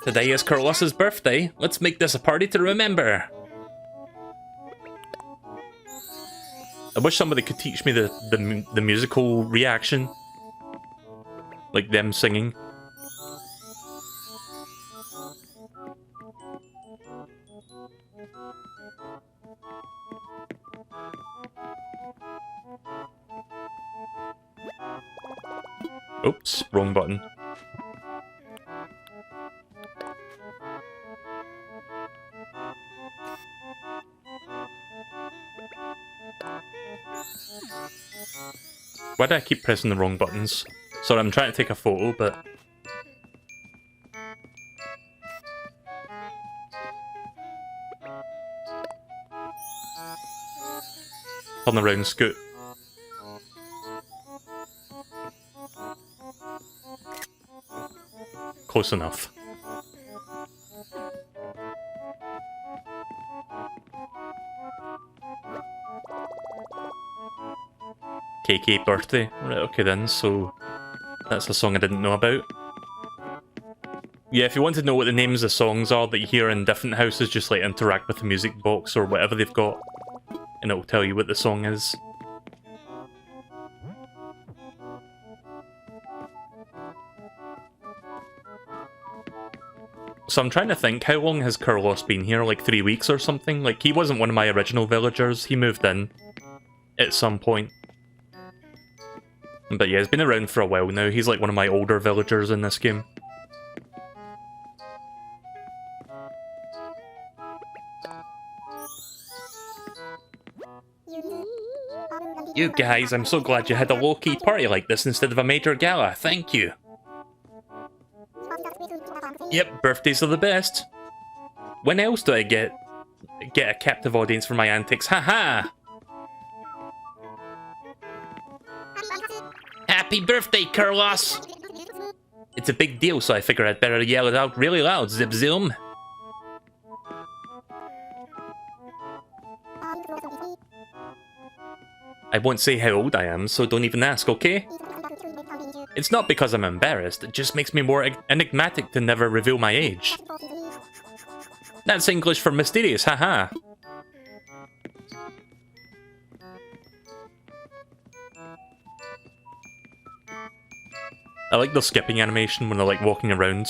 Today is Kurlos's birthday. Let's make this a party to remember. I wish somebody could teach me the musical reaction. Like them singing. Oops, wrong button. Why do I keep pressing the wrong buttons? Sorry, I'm trying to take a photo, but... Turn around, Scoot. Close enough. KK birthday. Right, okay then, so that's a song I didn't know about. Yeah, if you want to know what the names of songs are that you hear in different houses, just like interact with the music box or whatever they've got, and it'll tell you what the song is. So I'm trying to think, how long has Kurlos been here? Like 3 weeks or something? Like, he wasn't one of my original villagers, he moved in at some point. But yeah, he's been around for a while now. He's like one of my older villagers in this game. You guys, I'm so glad you had a low-key party like this instead of a major gala. Thank you. Yep, birthdays are the best. When else do I get a captive audience for my antics? Haha! Happy birthday, Kurlos! It's a big deal, so I figure I'd better yell it out really loud, Zip Zoom. I won't say how old I am, so don't even ask, okay? It's not because I'm embarrassed, it just makes me more enigmatic to never reveal my age. That's English for mysterious, haha. I like the skipping animation when they're like walking around.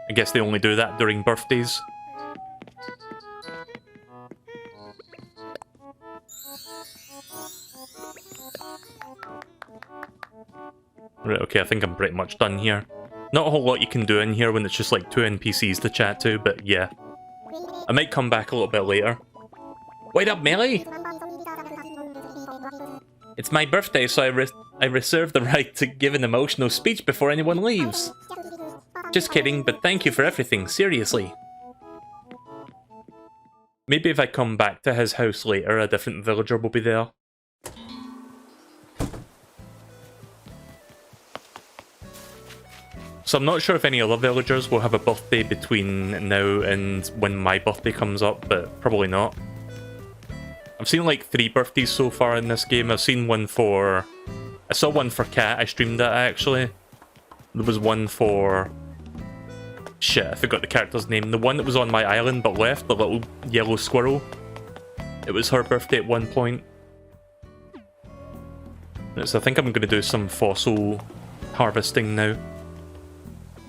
I guess they only do that during birthdays. Right, okay, I think I'm pretty much done here. Not a whole lot you can do in here when it's just like 2 NPCs to chat to, but yeah. I might come back a little bit later. Wait up, Melee! It's my birthday, so I reserve the right to give an emotional speech before anyone leaves. Just kidding, but thank you for everything, seriously. Maybe if I come back to his house later, a different villager will be there. So I'm not sure if any other villagers will have a birthday between now and when my birthday comes up, but probably not. I've seen like 3 birthdays so far in this game. I've seen one for... I saw one for Cat, I streamed that actually. There was one for... Shit, I forgot the character's name. The one that was on my island but left, the little yellow squirrel. It was her birthday at one point. So I think I'm going to do some fossil harvesting now.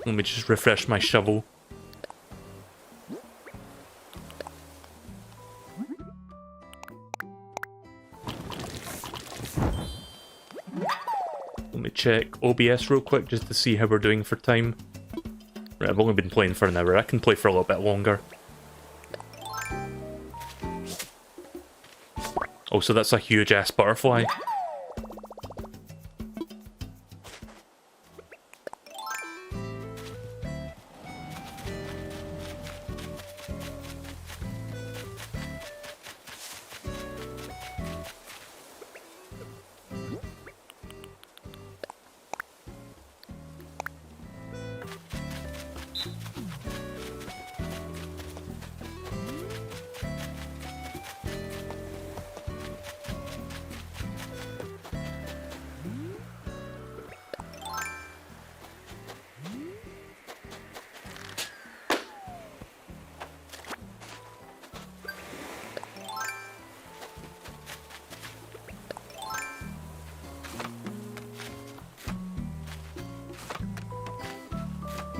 Let me just refresh my shovel. Let me check OBS real quick just to see how we're doing for time. Right, I've only been playing for an hour. I can play for a little bit longer. Oh, so that's a huge ass butterfly.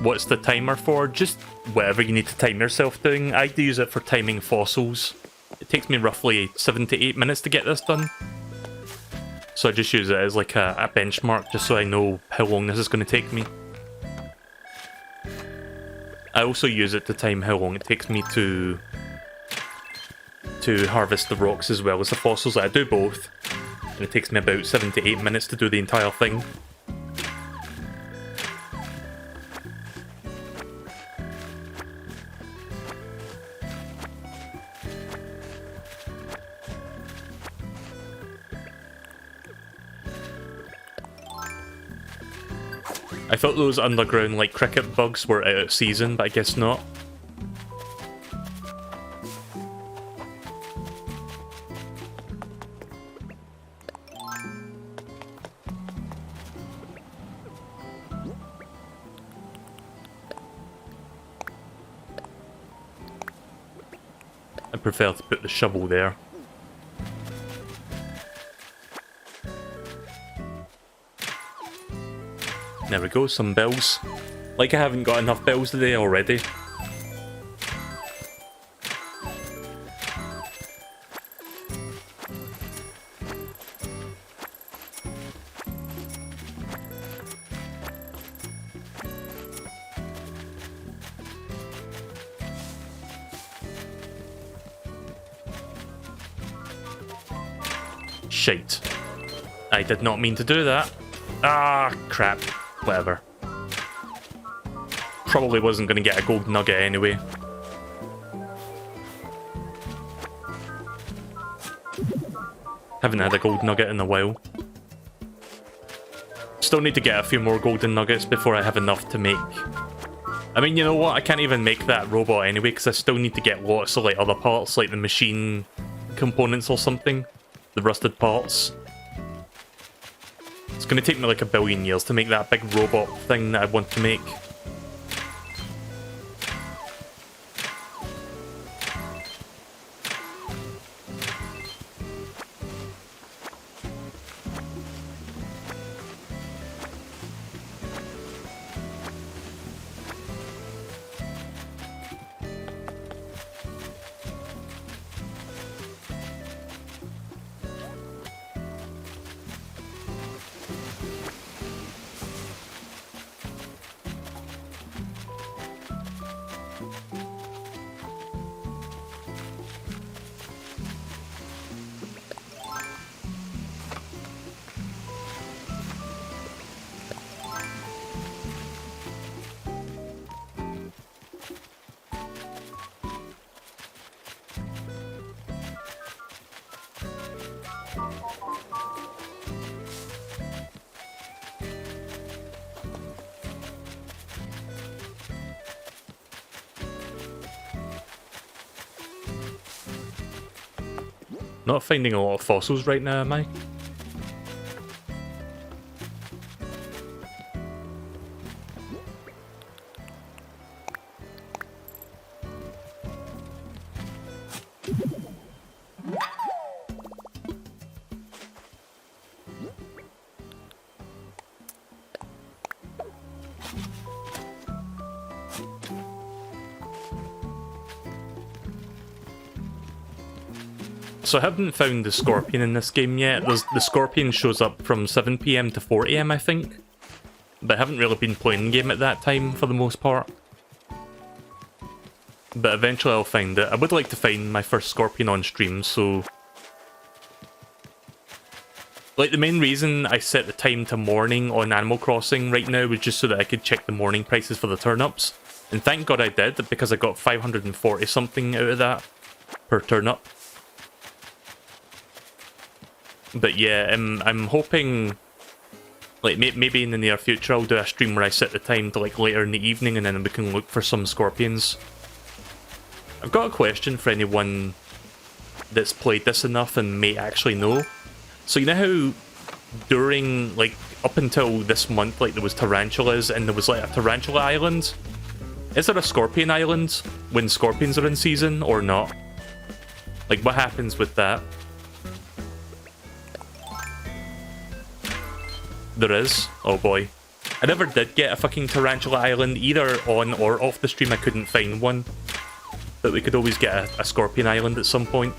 What's the timer for? Just whatever you need to time yourself doing. I use it for timing fossils. It takes me roughly 7 to 8 minutes to get this done. So I just use it as like a benchmark just so I know how long this is going to take me. I also use it to time how long it takes me to harvest the rocks as well as the fossils. I do both. And it takes me about 7 to 8 minutes to do the entire thing. I thought those underground, like, cricket bugs were out of season, but I guess not. I prefer to put the shovel there. There we go, some bells. Like I haven't got enough bells today already. Shite. I did not mean to do that. Ah, crap. Whatever. Probably wasn't going to get a gold nugget anyway. Haven't had a gold nugget in a while. Still need to get a few more golden nuggets before I have enough to make... I mean, you know what? I can't even make that robot anyway because I still need to get lots of like other parts, like the machine components or something. The rusted parts. It's going to take me like a billion years to make that big robot thing that I want to make. Not finding a lot of fossils right now, am I? So I haven't found the scorpion in this game yet. The scorpion shows up from 7 PM to 4 AM, I think. But I haven't really been playing the game at that time, for the most part. But eventually I'll find it. I would like to find my first scorpion on stream, so... Like, the main reason I set the time to morning on Animal Crossing right now was just so that I could check the morning prices for the turnips. And thank God I did, because I got 540 something out of that per turnip. But yeah, I'm hoping, like, maybe in the near future I'll do a stream where I set the time to, like, later in the evening and then we can look for some scorpions. I've got a question for anyone that's played this enough and may actually know. So you know how during, like, up until this month, like, there was tarantulas and there was, like, a tarantula island? Is there a scorpion island when scorpions are in season or not? Like, what happens with that? There is. Oh boy. I never did get a fucking tarantula island, either on or off the stream. I couldn't find one. But we could always get a scorpion island at some point.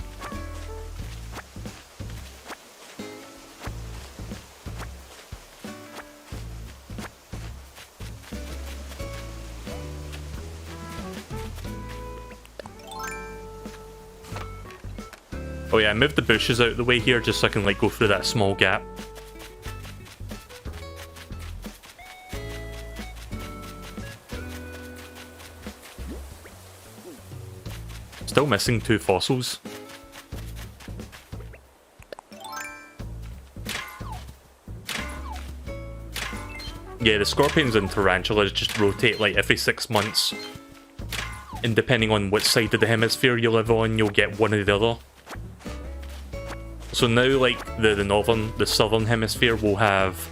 Oh yeah, I moved the bushes out of the way here just so I can, like, go through that small gap. Still missing 2 fossils. Yeah, the scorpions and tarantulas just rotate like every 6 months. And depending on which side of the hemisphere you live on, you'll get one or the other. So now, like, the southern hemisphere will have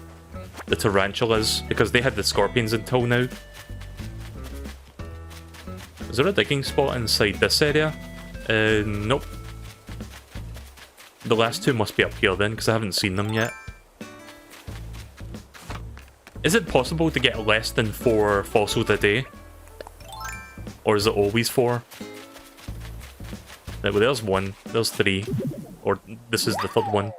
the tarantulas, because they had the scorpions until now. Is there a digging spot inside this area? Nope. The last 2 must be up here then, because I haven't seen them yet. Is it possible to get less than 4 fossils a day? Or is it always 4? Right, well, there's 1, there's 3. Or this is the 3rd one.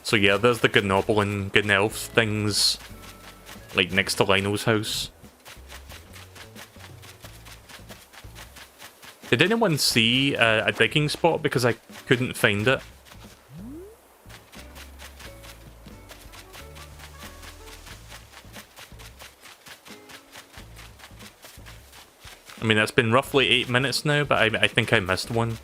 So yeah, there's the Gnoblin, Gnelf things, like, next to Lionel's house. Did anyone see a digging spot? Because I couldn't find it. I mean, it's been roughly 8 minutes now, but I think I missed one.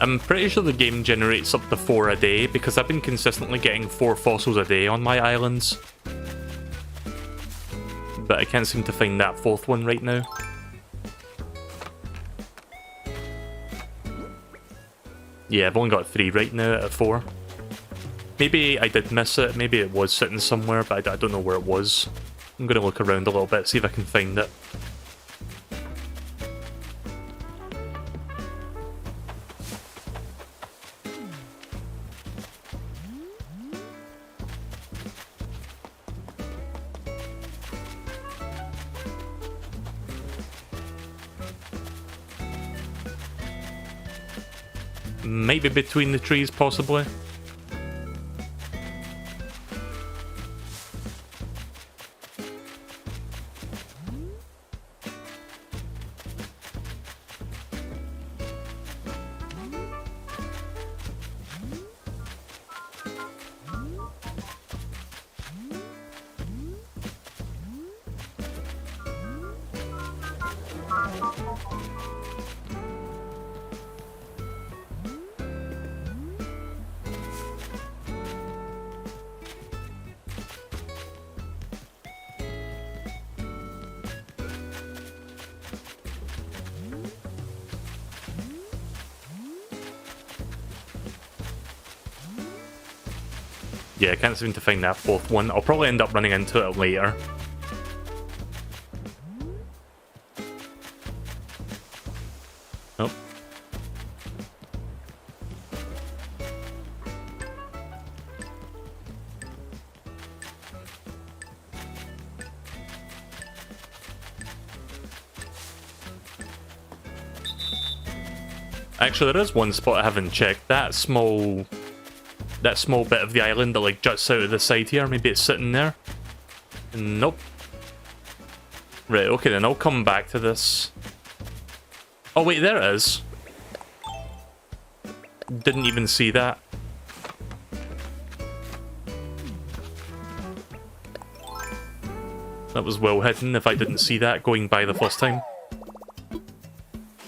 I'm pretty sure the game generates up to 4 a day, because I've been consistently getting 4 fossils a day on my islands. But I can't seem to find that 4th one right now. Yeah, I've only got 3 right now out of 4. Maybe I did miss it, maybe it was sitting somewhere, but I don't know where it was. I'm going to look around a little bit, see if I can find it. Maybe between the trees, possibly. Yeah, I can't seem to find that 4th one. I'll probably end up running into it later. Oh. Actually, there is one spot I haven't checked. That small bit of the island that like juts out of the side here. Maybe it's sitting there. Nope. Right, okay then, I'll come back to this. Oh wait, there it is. Didn't even see that. That was well hidden if I didn't see that going by the first time.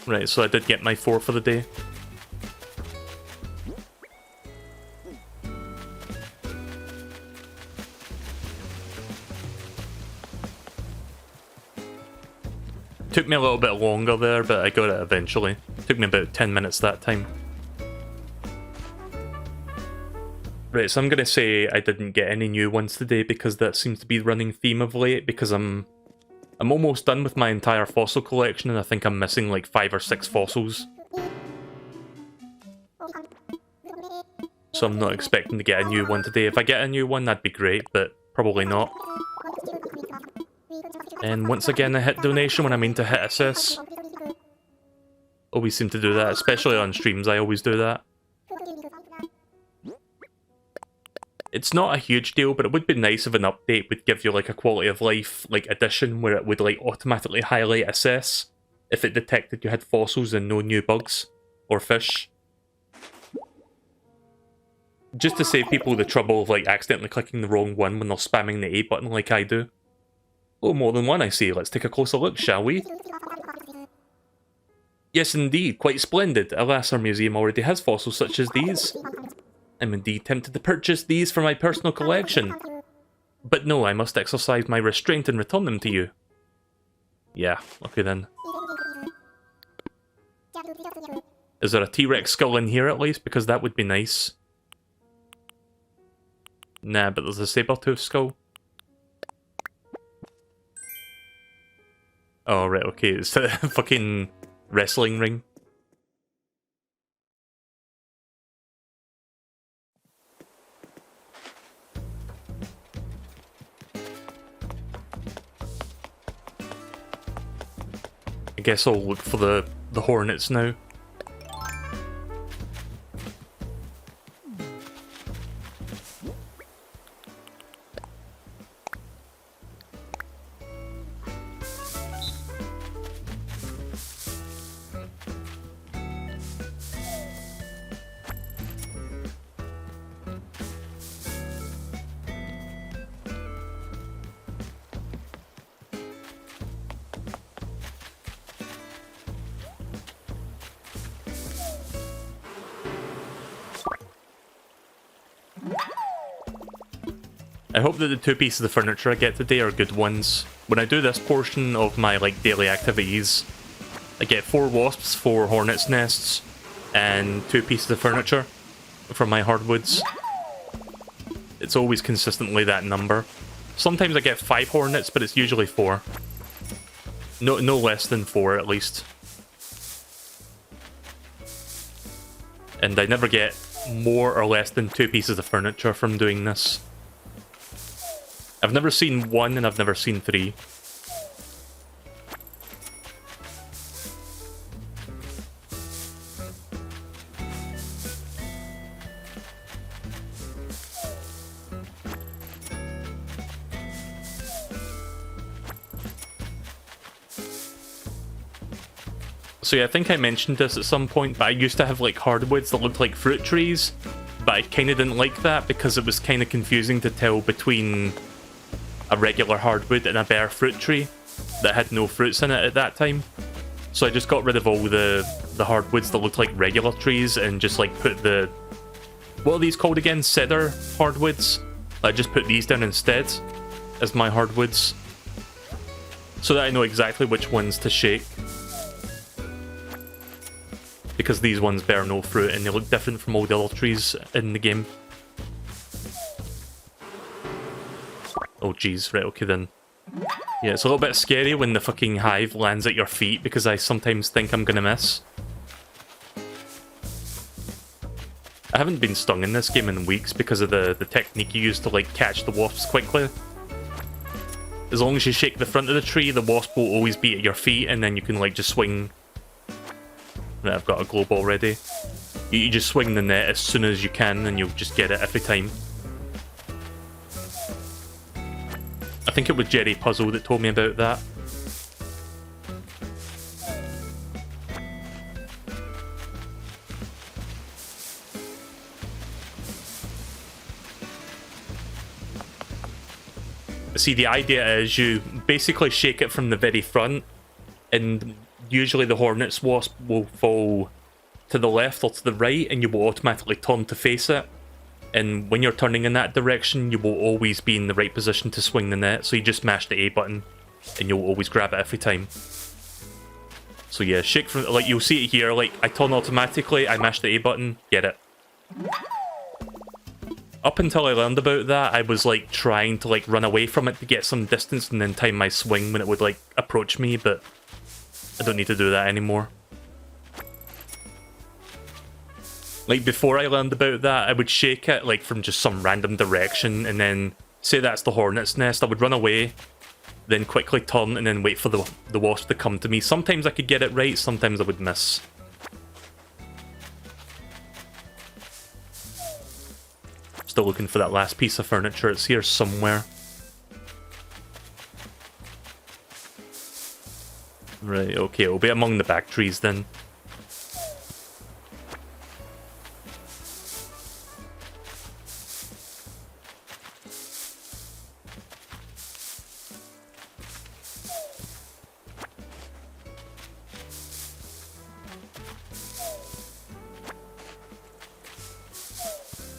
Right, so I did get my 4 for the day. Took me a little bit longer there, but I got it eventually. Took me about 10 minutes that time. Right, so I'm gonna say I didn't get any new ones today because that seems to be the running theme of late, because I'm almost done with my entire fossil collection and I think I'm missing like 5 or 6 fossils. So I'm not expecting to get a new one today. If I get a new one, that'd be great, but probably not. And once again, I hit donation when I mean to hit assess. Always seem to do that, especially on streams, I always do that. It's not a huge deal, but it would be nice if an update would give you like a quality of life like addition where it would like automatically highlight assess if it detected you had fossils and no new bugs or fish. Just to save people the trouble of like accidentally clicking the wrong one when they're spamming the A button like I do. Oh, more than one I see. Let's take a closer look, shall we? Yes, indeed. Quite splendid. Alas, our museum already has fossils such as these. I'm indeed tempted to purchase these for my personal collection. But no, I must exercise my restraint and return them to you. Yeah, okay then. Is there a T-Rex skull in here at least? Because that would be nice. Nah, but there's a saber-tooth skull. Oh, right, okay, it's a fucking wrestling ring. I guess I'll look for the hornets now. I hope that the 2 pieces of furniture I get today are good ones. When I do this portion of my like daily activities, I get 4 wasps, 4 hornets' nests, and 2 pieces of furniture from my hardwoods. It's always consistently that number. Sometimes I get 5 hornets, but it's usually 4. No less than 4 at least. And I never get more or less than 2 pieces of furniture from doing this. I've never seen 1 and I've never seen 3. So yeah, I think I mentioned this at some point, but I used to have like hardwoods that looked like fruit trees, but I kind of didn't like that because it was kind of confusing to tell between a regular hardwood and a bare fruit tree that had no fruits in it at that time. So I just got rid of all the hardwoods that looked like regular trees and just like put the... What are these called again? Cedar hardwoods? I just put these down instead as my hardwoods, so that I know exactly which ones to shake. Because these ones bear no fruit and they look different from all the other trees in the game. Oh jeez, right, okay then. Yeah, it's a little bit scary when the fucking hive lands at your feet because I sometimes think I'm gonna miss. I haven't been stung in this game in weeks because of the technique you use to like catch the wasps quickly. As long as you shake the front of the tree, the wasp will always be at your feet and then you can like just swing. Right, I've got a globe already. You just swing the net as soon as you can and you'll just get it every time. I think it was Jerry Puzzle that told me about that. See, the idea is you basically shake it from the very front, and usually the hornet's wasp will fall to the left or to the right, and you will automatically turn to face it. And when you're turning in that direction, you will always be in the right position to swing the net, so you just mash the A button, and you'll always grab it every time. So yeah, shake from, like, you'll see it here, like, I turn automatically, I mash the A button, get it. Up until I learned about that, I was, like, trying to, like, run away from it to get some distance and then time my swing when it would, like, approach me, but I don't need to do that anymore. Like, before I learned about that, I would shake it, like, from just some random direction, and then, say that's the hornet's nest, I would run away, then quickly turn, and then wait for the wasp to come to me. Sometimes I could get it right, sometimes I would miss. Still looking for that last piece of furniture, it's here somewhere. Right, okay, it'll be among the back trees then.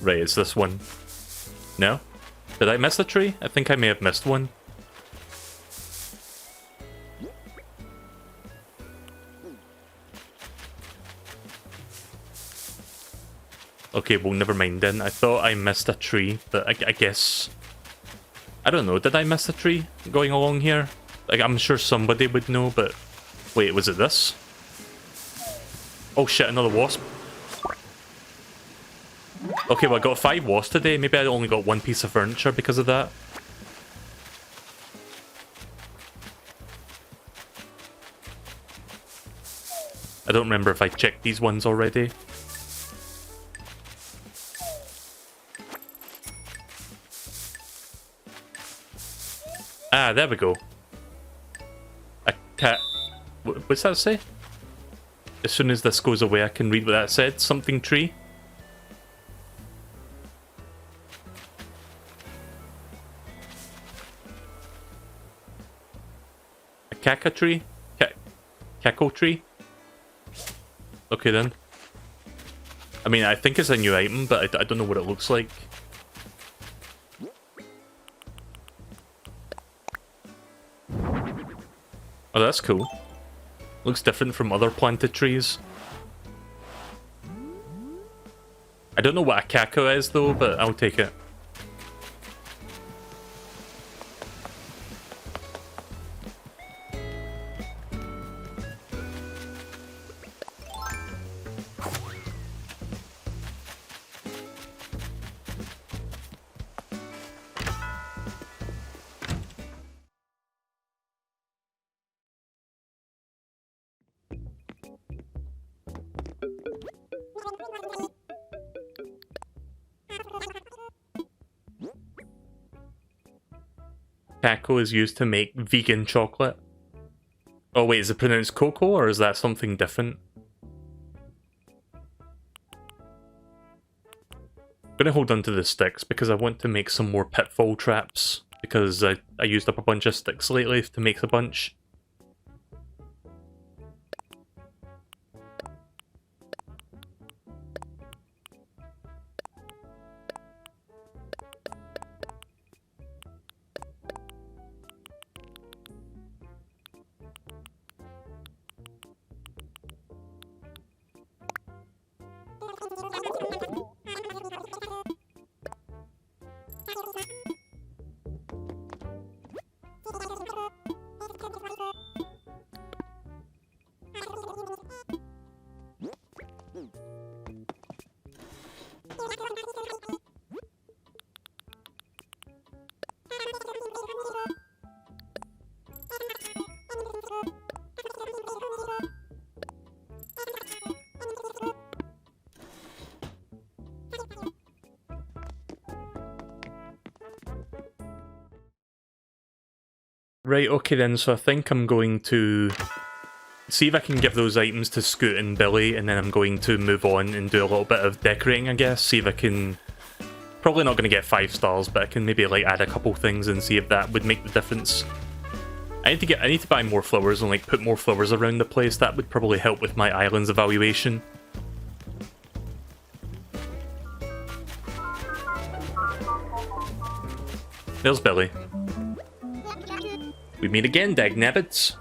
Right, it's this one. No? Did I miss a tree? I think I may have missed one. Okay, well, never mind then. I thought I missed a tree, but I guess... I don't know, did I miss a tree going along here? Like, I'm sure somebody would know, but... Wait, was it this? Oh shit, another wasp. Okay, well, I got 5 wasps today. Maybe I only got 1 piece of furniture because of that. I don't remember if I checked these ones already. Ah, there we go. A cat. What's that say? As soon as this goes away, I can read what that said. Something tree. Caca tree? Caco tree? Okay then. I mean, I think it's a new item, but I don't know what it looks like. Oh, that's cool. Looks different from other planted trees. I don't know what a caco is though, but I'll take it. Caco is used to make vegan chocolate. Oh wait, is it pronounced cocoa or is that something different? I'm gonna hold on to the sticks because I want to make some more pitfall traps because I used up a bunch of sticks lately to make a bunch. Right, okay then, so I think I'm going to see if I can give those items to Scoot and Billy, and then I'm going to move on and do a little bit of decorating, I guess. See if I can... Probably not going to get 5 stars, but I can maybe like add a couple things and see if that would make the difference. I need to buy more flowers and like put more flowers around the place. That would probably help with my island's evaluation. There's Billy. We meet again, Dagnabbits.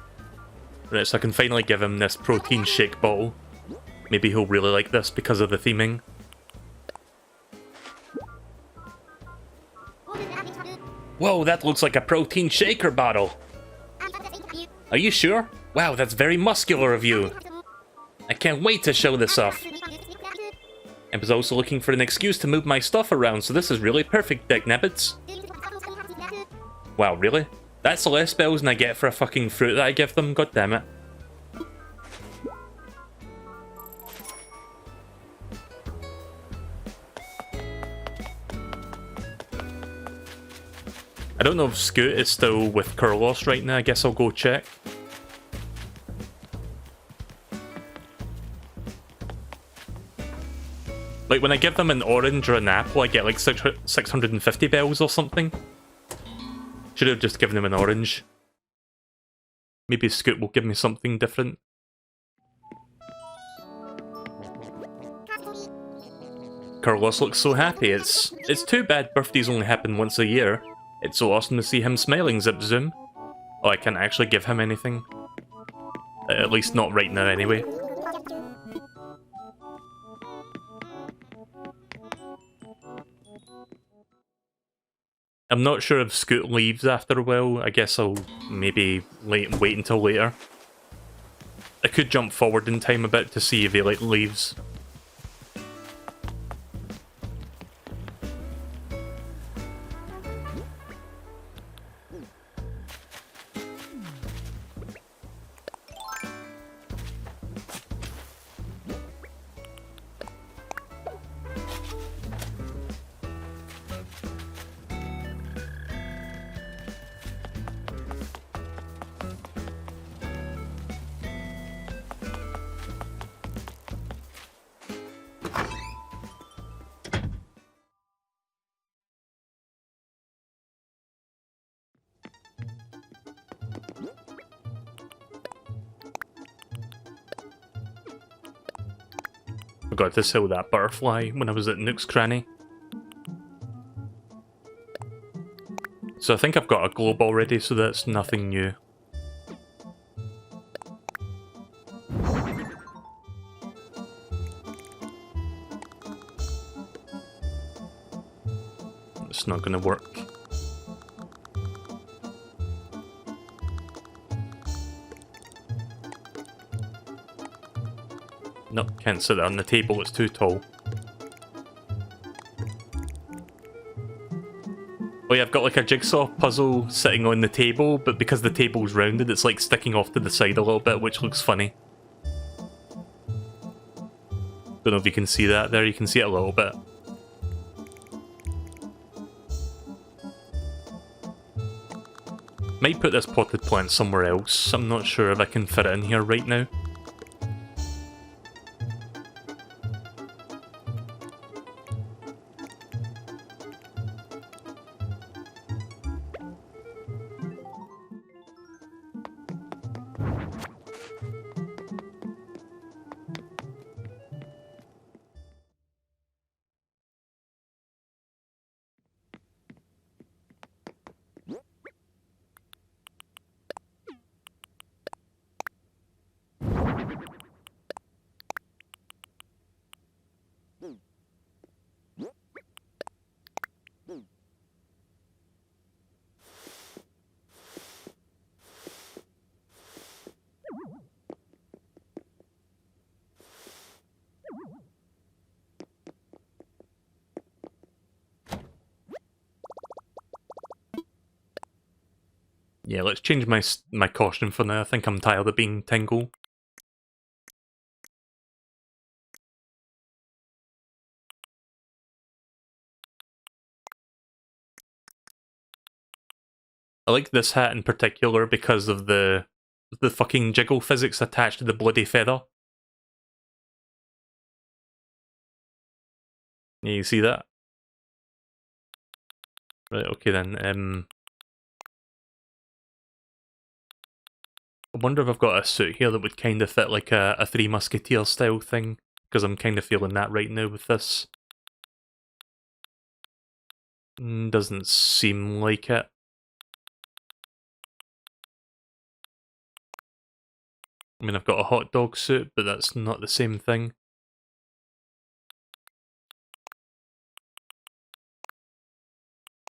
Right, so I can finally give him this protein shake bottle. Maybe he'll really like this because of the theming. Whoa, that looks like a protein shaker bottle. Are you sure? Wow, that's very muscular of you. I can't wait to show this off. I was also looking for an excuse to move my stuff around, so this is really perfect, Dagnabbits. Wow, really? That's less bells than I get for a fucking fruit that I give them, god damn it. I don't know if Scoot is still with Curlos right now, I guess I'll go check. Like when I give them an orange or an apple, I get like 650 bells or something. Should have just given him an orange. Maybe Scoot will give me something different. Carlos looks so happy. It's too bad birthdays only happen once a year. It's so awesome to see him smiling, Zip Zoom. Oh, I can't actually give him anything. At least not right now, anyway. I'm not sure if Scoot leaves after a while. I guess I'll maybe wait until later. I could jump forward in time a bit to see if he like leaves. I got to sell that butterfly when I was at Nook's Cranny. So I think I've got a globe already, so that's nothing new. not going to work. Nope, can't sit it on the table, it's too tall. Oh yeah, I've got like a jigsaw puzzle sitting on the table, but because the table's rounded, it's like sticking off to the side a little bit, which looks funny. Don't know if you can see that there, you can see it a little bit. Might put this potted plant somewhere else, I'm not sure if I can fit it in here right now. Yeah, let's change my costume for now. I think I'm tired of being Tingle. I like this hat in particular because of the fucking jiggle physics attached to the bloody feather. Yeah, you see that? Right, okay then. I wonder if I've got a suit here that would kind of fit like a Three Musketeers style thing, because I'm kind of feeling that right now with this. Doesn't seem like it. I mean, I've got a hot dog suit, but that's not the same thing.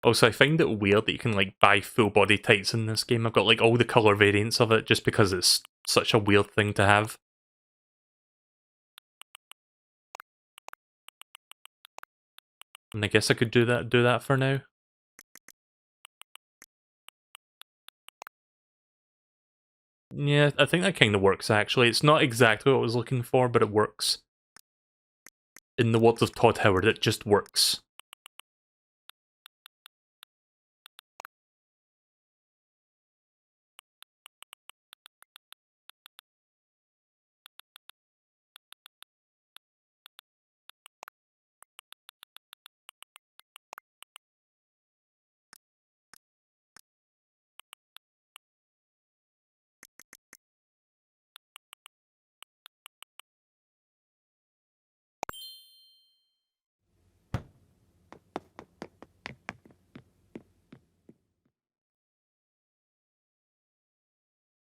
Also, I find it weird that you can like buy full body tights in this game. I've got like all the colour variants of it just because it's such a weird thing to have. And I guess I could do that for now. Yeah, I think that kind of works actually. It's not exactly what I was looking for, but it works. In the words of Todd Howard, it just works.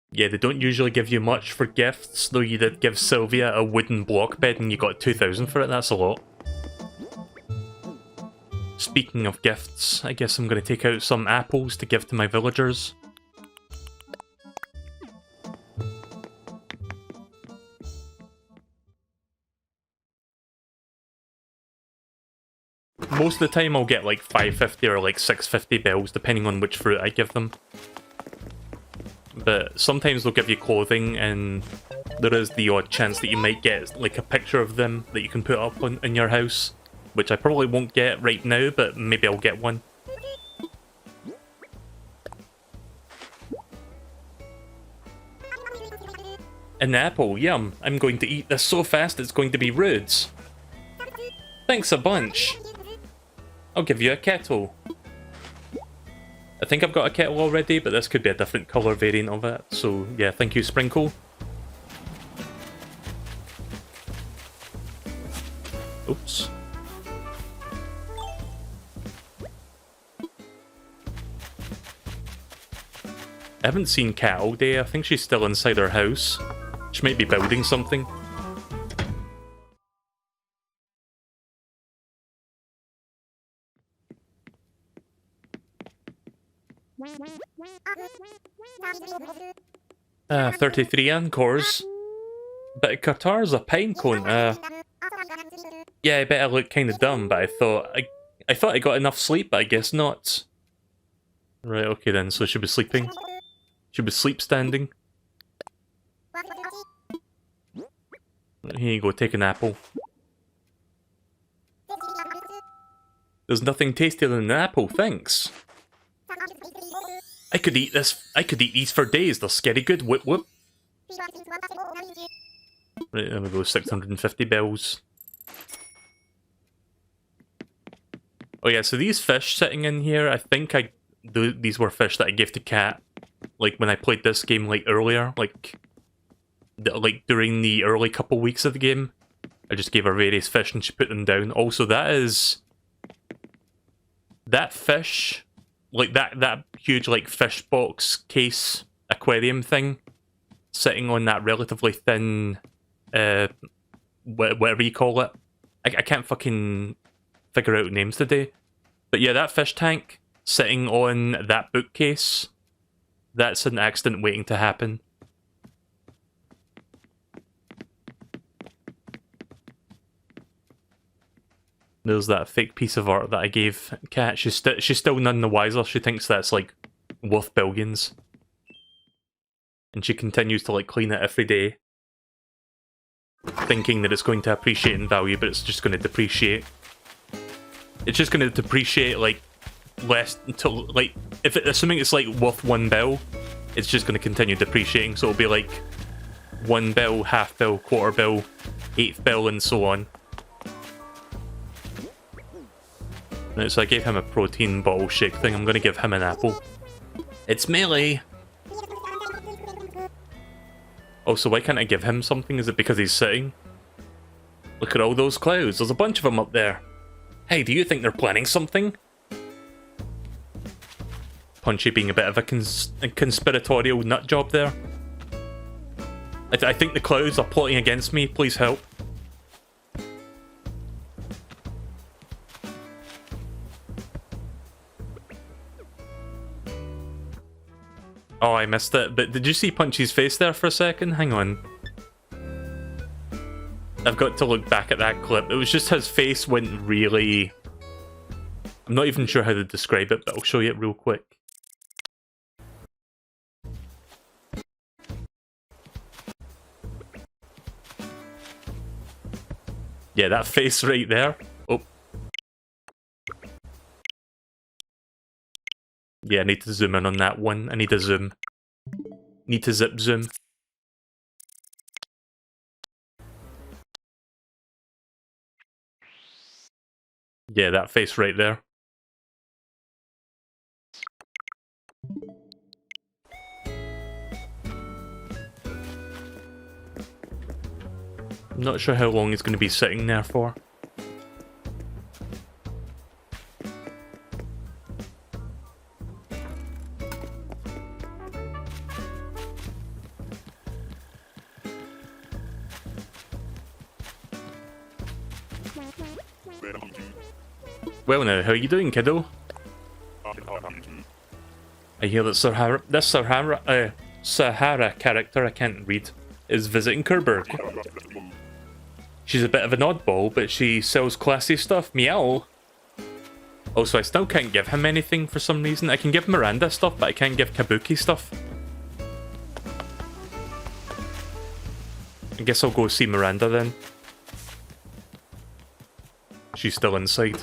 Yeah, they don't usually give you much for gifts, though you did give Sylvia a wooden block bed and you got 2,000 for it, that's a lot. Speaking of gifts, I guess I'm going to take out some apples to give to my villagers. Most of the time I'll get like 550 or like 650 bells, depending on which fruit I give them. But sometimes they'll give you clothing, and there is the odd chance that you might get like a picture of them that you can put up in your house, which I probably won't get right now, but maybe I'll get one. An apple, yum. I'm going to eat this so fast it's going to be rude. Thanks a bunch. I'll give you a kettle. I think I've got a kettle already, but this could be a different colour variant of it, so yeah, thank you, Sprinkle. Oops. I haven't seen Cat all day. I think she's still inside her house. She might be building something. $33 Ancors. But a Qatar's a pine cone. Yeah, I bet I look kind of dumb, but I thought I got enough sleep, but I guess not. Right, okay then, so she was sleeping. She was sleep standing. Here you go, take an apple. There's nothing tastier than an apple, thanks. I could eat these for days, they're scary good, whoop whoop. Right, there we go, 650 bells. Oh yeah, so these fish sitting in here, I think these were fish that I gave to Kat, like when I played this game like earlier, like during the early couple weeks of the game. I just gave her various fish and she put them down. Also, that fish, like that huge like fish box case aquarium thing, sitting on that relatively thin, whatever you call it. I can't fucking figure out names today. But yeah, that fish tank sitting on that bookcase, that's an accident waiting to happen. There's that fake piece of art that I gave Kat. She's still none the wiser. She thinks that's like worth billions. And she continues to like clean it every day, thinking that it's going to appreciate in value, but it's just going to depreciate. It's just going to depreciate like less until like assuming it's like worth $1 bill, it's just going to continue depreciating. So it'll be like $1 bill, half bill, quarter bill, eighth bill, and so on. Right, so I gave him a protein bottle shake thing. I'm going to give him an apple. It's Melee. Also, why can't I give him something? Is it because he's sitting? Look at all those clouds. There's a bunch of them up there. Hey, do you think they're planning something? Punchy being a bit of a conspiratorial nutjob there. I think the clouds are plotting against me. Please help. Oh, I missed it. But did you see Punchy's face there for a second? Hang on. I've got to look back at that clip. It was just his face went really... I'm not even sure how to describe it, but I'll show you it real quick. Yeah, that face right there. Oh. Yeah, I need to zoom in on that one. I need to zoom. Need to zip zoom. Yeah, that face right there. I'm not sure how long he's going to be sitting there for. Well now, how are you doing, kiddo? I hear that this Sahara character I can't read is visiting Kirby. She's a bit of an oddball, but she sells classy stuff. Meow. Also, I still can't give him anything for some reason. I can give Miranda stuff, but I can't give Kabuki stuff. I guess I'll go see Miranda then. She's still inside.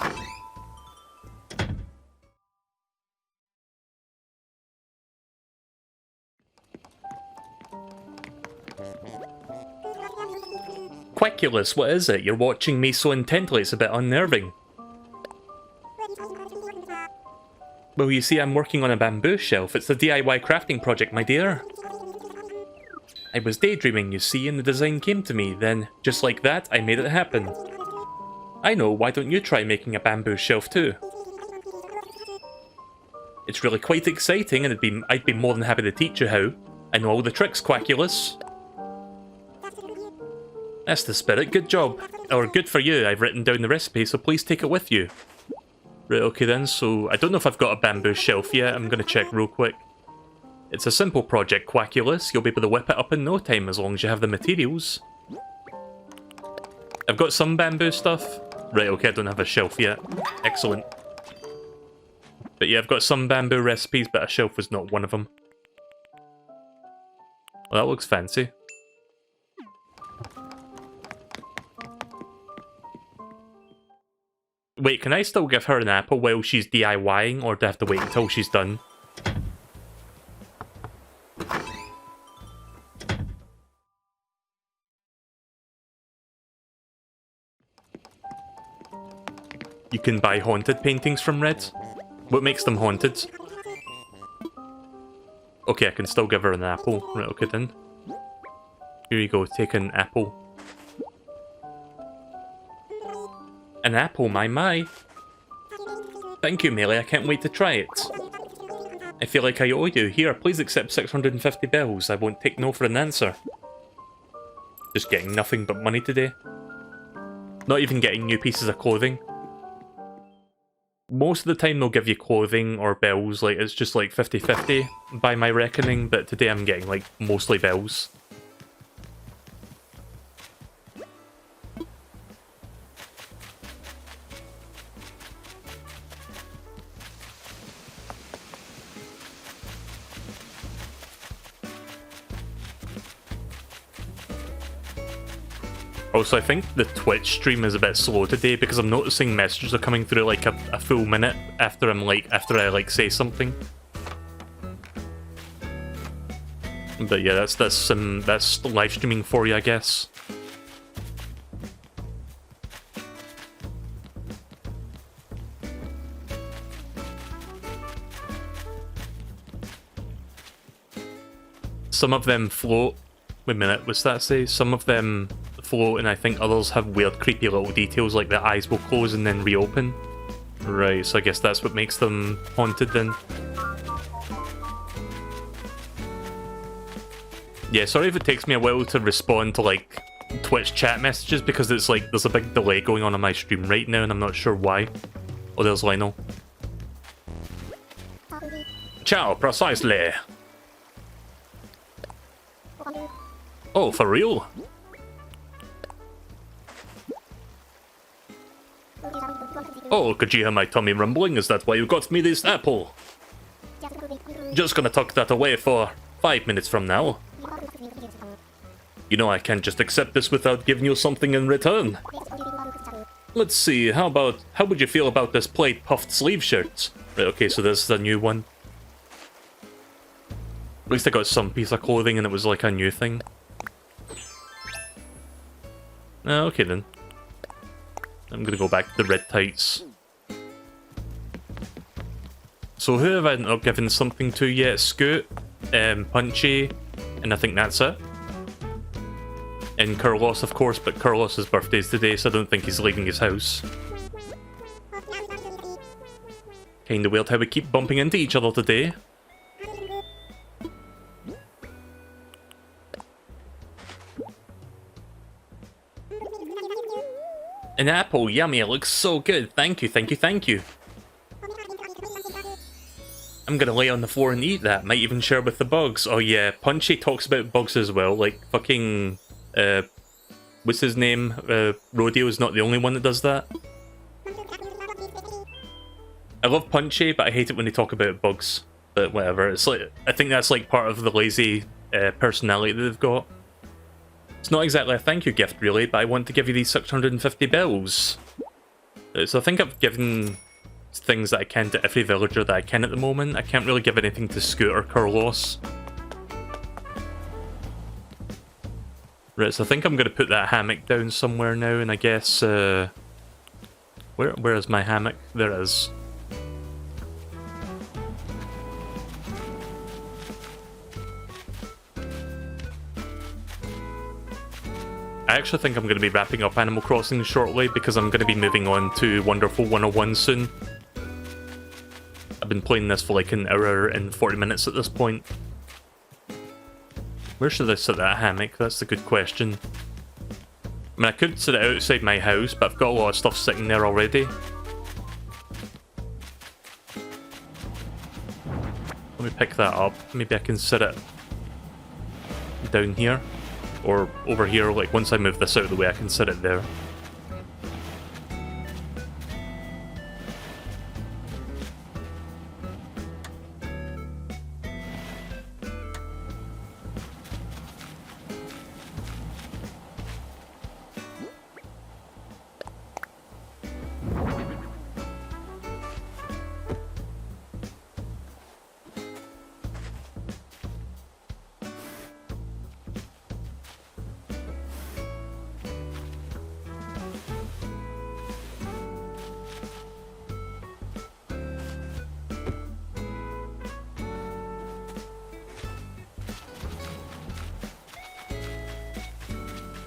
Quaculus, what is it? You're watching me so intently, it's a bit unnerving. Well, you see, I'm working on a bamboo shelf. It's a DIY crafting project, my dear. I was daydreaming, you see, and the design came to me. Then, just like that, I made it happen. I know, why don't you try making a bamboo shelf too? It's really quite exciting, and I'd be more than happy to teach you how. I know all the tricks, Quaculus. That's the spirit, good job. Or good for you, I've written down the recipe, so please take it with you. Right, okay then, so I don't know if I've got a bamboo shelf yet. I'm going to check real quick. It's a simple project, Quackulous. You'll be able to whip it up in no time as long as you have the materials. I've got some bamboo stuff. Right, okay, I don't have a shelf yet. Excellent. But yeah, I've got some bamboo recipes, but a shelf was not one of them. Well, that looks fancy. Wait, can I still give her an apple while she's DIYing, or do I have to wait until she's done? You can buy haunted paintings from Red. What makes them haunted? Okay, I can still give her an apple. Right, okay then. Here you go, take an apple. An apple, my. Thank you, Melee, I can't wait to try it. I feel like I owe you. Here, please accept 650 bells. I won't take no for an answer. Just getting nothing but money today. Not even getting new pieces of clothing. Most of the time they'll give you clothing or bells, like it's just like 50-50 by my reckoning, but today I'm getting like mostly bells. Also, I think the Twitch stream is a bit slow today because I'm noticing messages are coming through like a full minute after I say something. But yeah, that's live streaming for you, I guess. Some of them float. Wait a minute, what's that say? Some of them float, and I think others have weird, creepy little details, like the eyes will close and then reopen. Right, so I guess that's what makes them haunted then. Yeah, sorry if it takes me a while to respond to, like, Twitch chat messages, because it's like, there's a big delay going on my stream right now, and I'm not sure why. Oh, there's Lionel. Ciao, precisely. Oh, for real? Oh, could you hear my tummy rumbling? Is that why you got me this apple? Just gonna tuck that away for 5 minutes from now. You know I can't just accept this without giving you something in return. Let's see, how would you feel about this plaid puffed sleeve shirt? Right, okay, so this is a new one. At least I got some piece of clothing and it was like a new thing. Okay then. I'm gonna go back to the red tights. So who have I not given something to yet? Scoot, Punchy, and I think that's it. And Carlos, of course, but Carlos's birthday's today, so I don't think he's leaving his house. Kinda weird how we keep bumping into each other today. An apple, yummy, it looks so good. Thank you, thank you, thank you. I'm gonna lay on the floor and eat that, might even share with the bugs. Oh yeah, Punchy talks about bugs as well, like fucking, what's his name? Rodeo's not the only one that does that. I love Punchy, but I hate it when they talk about bugs. But whatever, it's like, I think that's like part of the lazy personality that they've got. It's not exactly a thank you gift really, but I want to give you these 650 bells. So I think I've given things that I can to every villager that I can at the moment. I can't really give anything to Scoot or Carlos. Right, so I think I'm going to put that hammock down somewhere now, and I guess, where is my hammock? There it is. I actually think I'm going to be wrapping up Animal Crossing shortly, because I'm going to be moving on to Wonderful 101 soon. I've been playing this for like an hour and 40 minutes at this point. Where should I set that hammock? That's a good question. I mean, I could set it outside my house, but I've got a lot of stuff sitting there already. Let me pick that up. Maybe I can set it down here. Or over here, like once I move this out of the way I can set it there.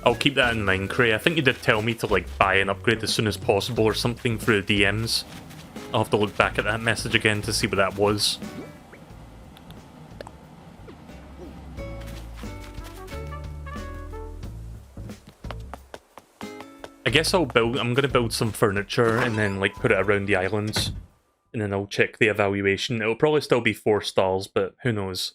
I'll keep that in mind, Cray. I think you did tell me to like buy an upgrade as soon as possible or something through the DMs. I'll have to look back at that message again to see what that was. I guess I'm gonna build some furniture and then like put it around the islands. And then I'll check the evaluation. It'll probably still be 4 stars, but who knows.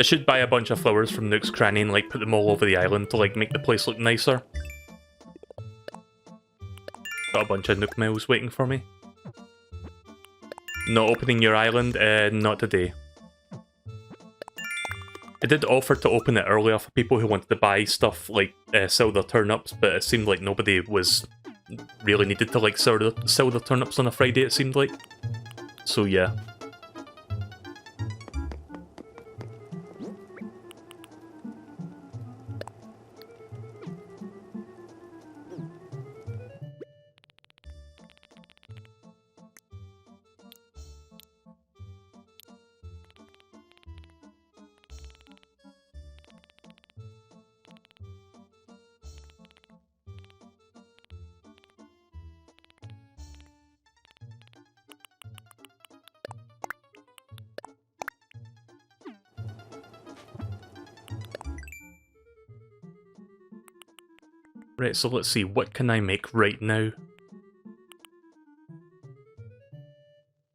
I should buy a bunch of flowers from Nook's Cranny and like put them all over the island to like make the place look nicer. Got a bunch of Nook Miles waiting for me. Not opening your island? Not today. I did offer to open it earlier for people who wanted to buy stuff like sell their turnips, but it seemed like nobody was really needed to like sell their turnips on a Friday, it seemed like. So yeah. Right, so let's see, what can I make right now?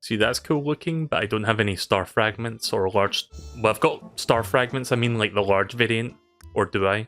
See, that's cool looking, but I don't have any star fragments or large... Well, I've got star fragments, I mean like the large variant. Or do I?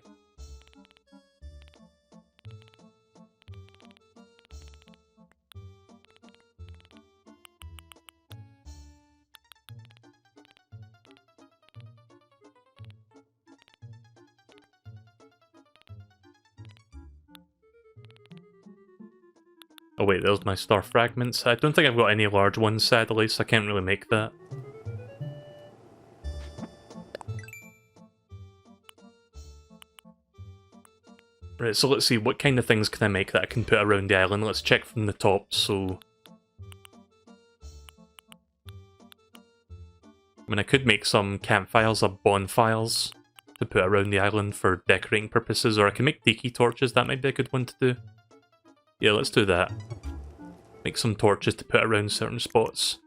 Oh wait, there's my star fragments. I don't think I've got any large ones, sadly, so I can't really make that. Right, so let's see, what kind of things can I make that I can put around the island? Let's check from the top, so... I mean, I could make some campfires or bonfires to put around the island for decorating purposes, or I can make tiki torches, that might be a good one to do. Yeah, let's do that. Make some torches to put around certain spots.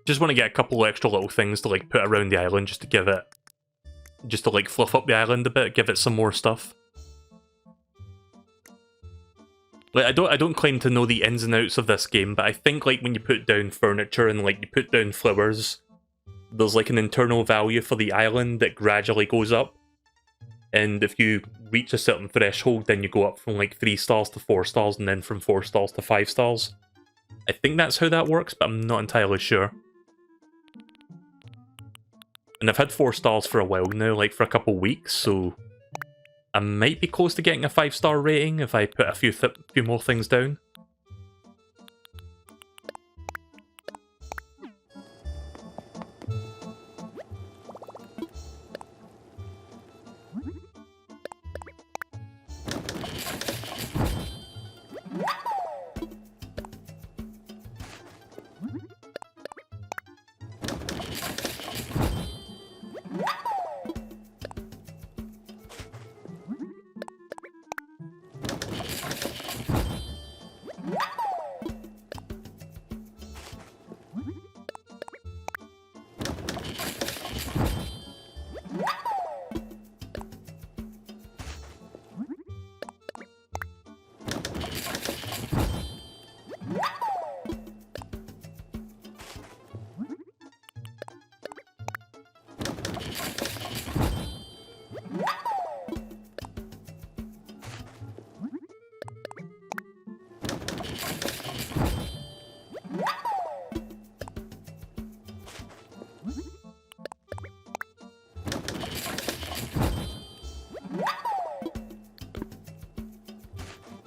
Just want to get a couple extra little things to like put around the island just to give it... Just to like fluff up the island a bit, give it some more stuff. Like, I don't claim to know the ins and outs of this game, but I think like when you put down furniture and like you put down flowers, there's like an internal value for the island that gradually goes up. And if you reach a certain threshold, then you go up from like 3 stars to 4 stars, and then from 4 stars to 5 stars. I think that's how that works, but I'm not entirely sure. And I've had 4 stars for a while now, like for a couple weeks, so... I might be close to getting a 5-star rating if I put a few more things down.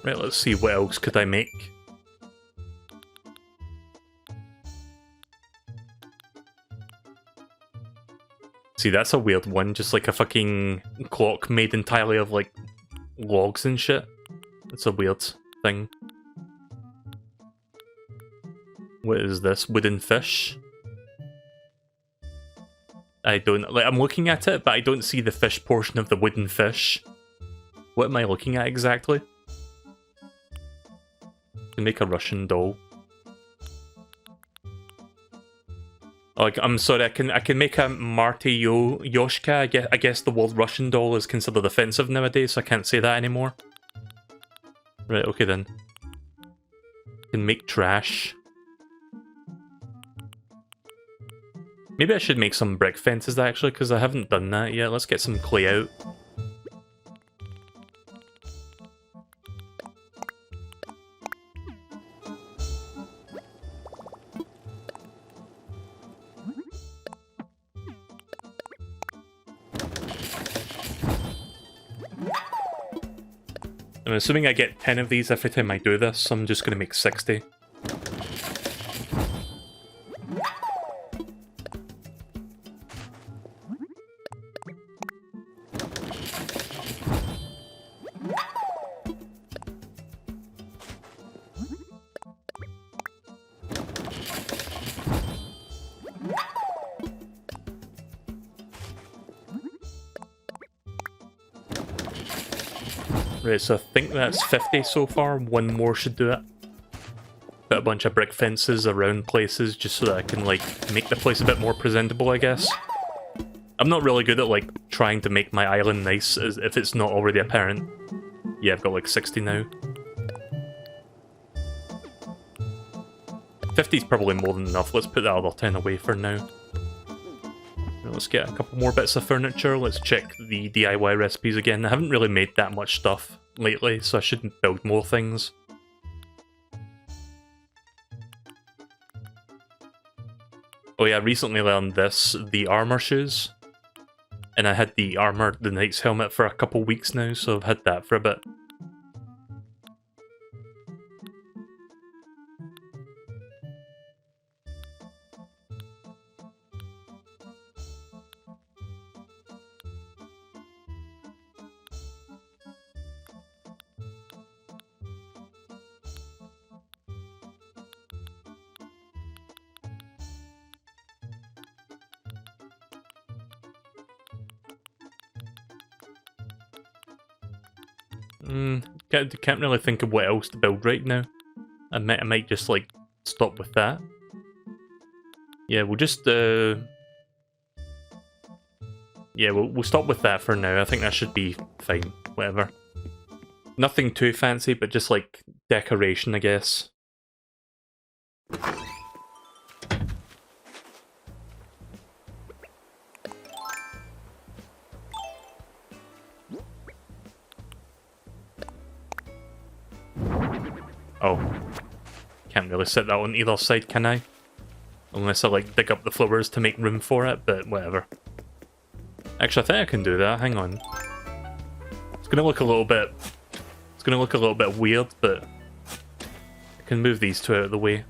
Right, let's see what else could I make. See, that's a weird one, just like a fucking clock made entirely of like logs and shit. It's a weird thing. What is this? Wooden fish? I don't... like, I'm looking at it, but I don't see the fish portion of the wooden fish. What am I looking at exactly? To make a Russian doll. Like, I'm sorry, I can make a Marty Yoshka. I guess the word Russian doll is considered offensive nowadays, so I can't say that anymore. Right, okay then. Can make trash. Maybe I should make some brick fences actually, because I haven't done that yet. Let's get some clay out. I'm assuming I get 10 of these every time I do this, so I'm just going to make 60. Right, so I think that's 50 so far. One more should do it. Put a bunch of brick fences around places just so that I can, like, make the place a bit more presentable, I guess. I'm not really good at, like, trying to make my island nice as if it's not already apparent. Yeah, I've got, like, 60 now. 50 is probably more than enough. Let's put that other 10 away for now. Let's get a couple more bits of furniture. Let's check the DIY recipes again. I haven't really made that much stuff lately, so I should build more things. Oh yeah, I recently learned this, the armor shoes. And I had the armor, the knight's helmet for a couple weeks now, so I've had that for a bit. Can't really think of what else to build right now. I might just like stop with that. Yeah, we'll just yeah, we'll stop with that for now. I think that should be fine. Whatever. Nothing too fancy, but just like decoration, I guess. Oh, can't really set that on either side, can I? Unless I like dig up the flowers to make room for it, but whatever. Actually, I think I can do that. Hang on. It's gonna look a little bit. It's gonna look a little bit weird, but I can move these two out of the way.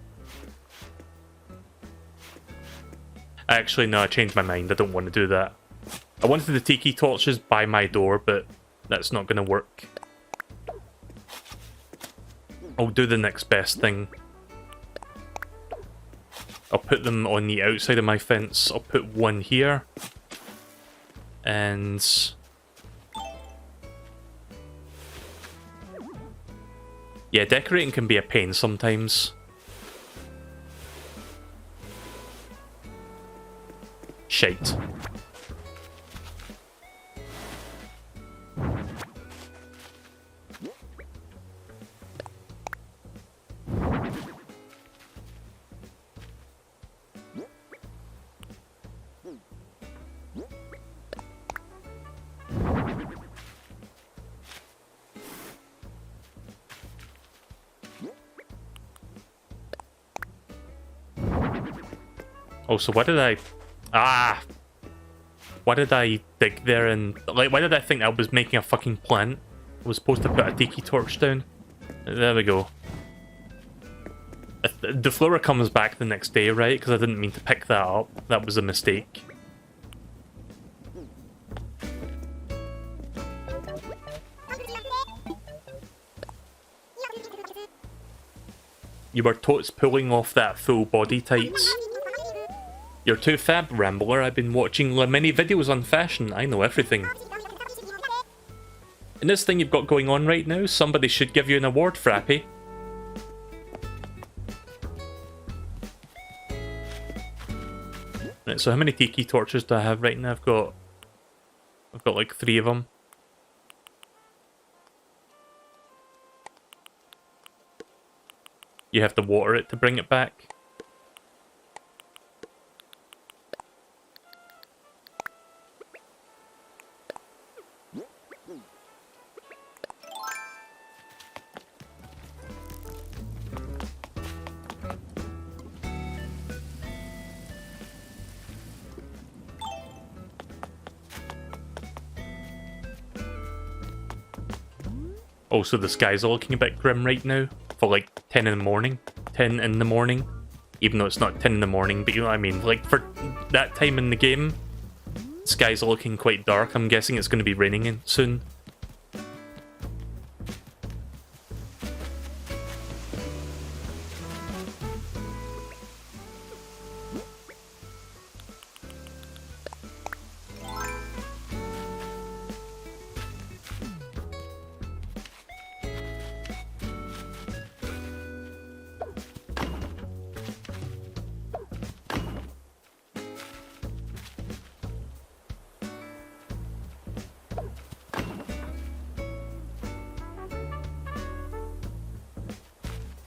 Actually, no, I changed my mind. I don't want to do that. I wanted the tiki torches by my door, but that's not gonna work. I'll do the next best thing. I'll put them on the outside of my fence. I'll put one here. And... yeah, decorating can be a pain sometimes. Shite. Oh, so what did I... why did I dig there and... like, why did I think I was making a fucking plant? I was supposed to put a tiki torch down. There we go. The flower comes back the next day, right? Because I didn't mean to pick that up. That was a mistake. You were totes pulling off that full body tights. You're too fab, Rambler. I've been watching many videos on fashion. I know everything. And this thing you've got going on right now, somebody should give you an award, Frappy. Right, so how many tiki torches do I have right now? I've got like 3 of them. You have to water it to bring it back. Also, the skies are looking a bit grim right now for like 10 in the morning. 10 in the morning. Even though it's not 10 in the morning, but you know what I mean. Like, for that time in the game, skies are looking quite dark. I'm guessing it's going to be raining soon.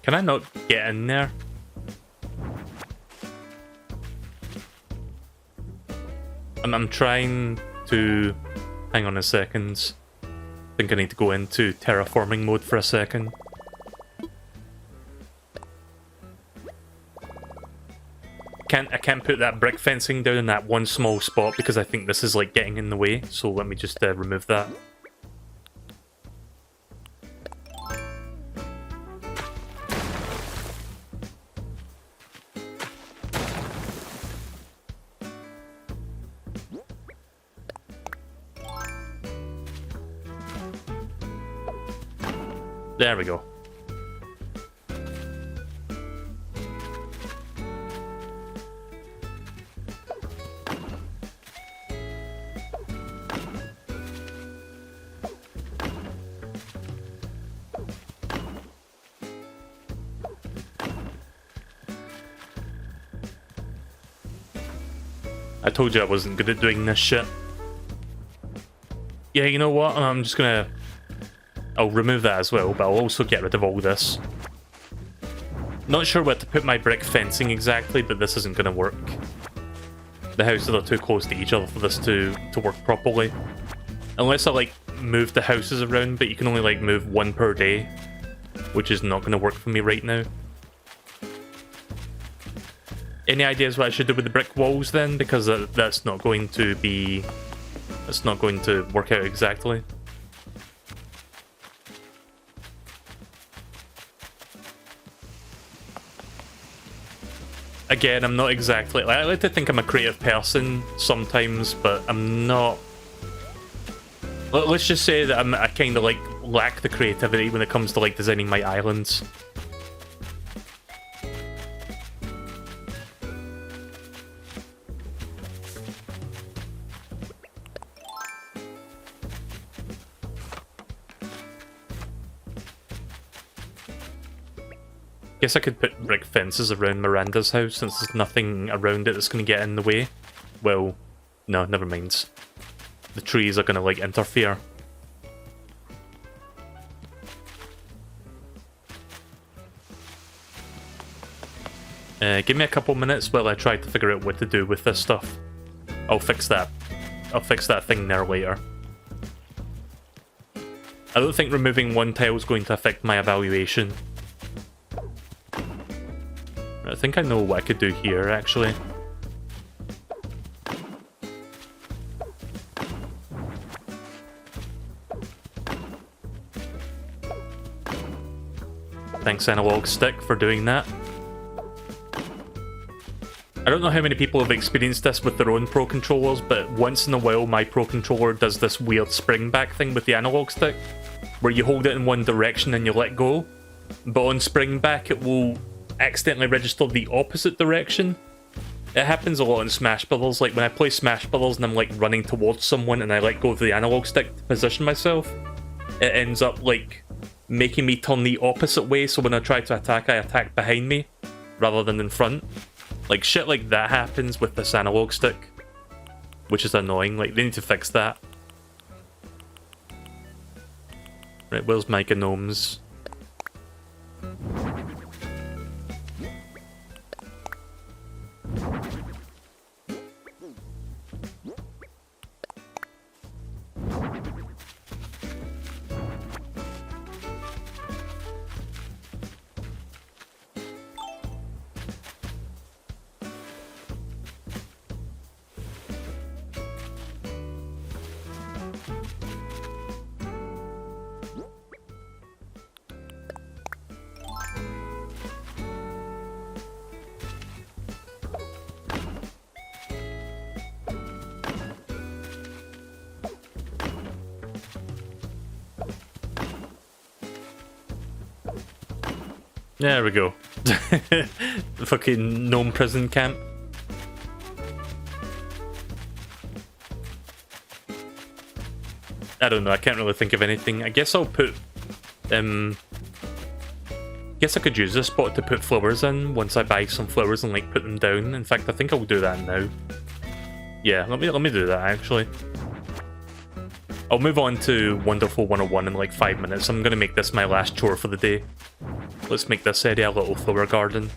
Can I not get in there? I'm trying to... Hang on a second. I think I need to go into terraforming mode for a second. I can't put that brick fencing down in that one small spot because I think this is like getting in the way. So let me just remove that. There we go. I told you I wasn't good at doing this shit. Yeah, you know what? I'm just gonna... I'll remove that as well, but I'll also get rid of all this. Not sure where to put my brick fencing exactly, but this isn't going to work. The houses are too close to each other for this to work properly. Unless I, like, move the houses around, but you can only, like, move one per day, which is not going to work for me right now. Any ideas what I should do with the brick walls, then? Because that's not going to be... That's not going to work out exactly. Again, I'm not exactly... I like to think I'm a creative person sometimes, but I'm not... Let's just say that I kind of, like, lack the creativity when it comes to, like, designing my islands. Guess I could put brick fences around Miranda's house since there's nothing around it that's going to get in the way. Well, no, never mind. The trees are going to, like, interfere. Give me a couple minutes while I try to figure out what to do with this stuff. I'll fix that. I'll fix that thing there later. I don't think removing one tile is going to affect my evaluation. I think I know what I could do here, actually. Thanks, Analog Stick, for doing that. I don't know how many people have experienced this with their own Pro Controllers, but once in a while my Pro Controller does this weird spring back thing with the Analog Stick, where you hold it in one direction and you let go, but on spring back it will accidentally register the opposite direction. It happens a lot in Smash Brothers. Like when I play Smash Brothers and I'm like running towards someone and I let go of the Analog Stick to position myself, it ends up like making me turn the opposite way, so when I try to attack, I attack behind me rather than in front. Like, shit like that happens with this Analog Stick, which is annoying. Like, they need to fix that. Right, where's my gnomes? There we go. The fucking gnome prison camp. I don't know, I can't really think of anything. I guess I'll put... guess I could use this spot to put flowers in once I buy some flowers and like put them down. In fact, I think I'll do that now. Yeah, let me do that actually. I'll move on to Wonderful 101 in like 5 minutes. I'm gonna make this my last chore for the day. Let's make this area a little flower garden.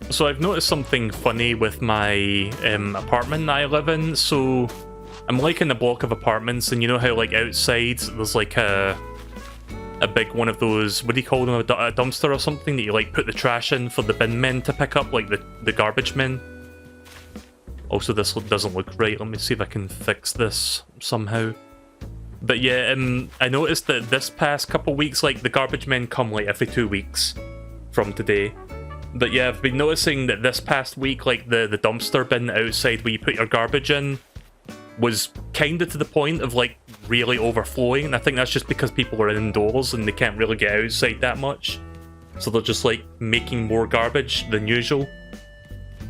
So I've noticed something funny with my apartment that I live in. So I'm like in a block of apartments, and you know how like outside there's like a big one of those, what do you call them, a dumpster or something that you like put the trash in for the bin men to pick up, like the garbage men. Also, this doesn't look right. Let me see if I can fix this somehow. But yeah, I noticed that this past couple weeks, like the garbage men come like every 2 weeks from today. But yeah, I've been noticing that this past week, like the dumpster bin outside where you put your garbage in was kinda to the point of like really overflowing, and I think that's just because people are indoors and they can't really get outside that much. So they're just like making more garbage than usual.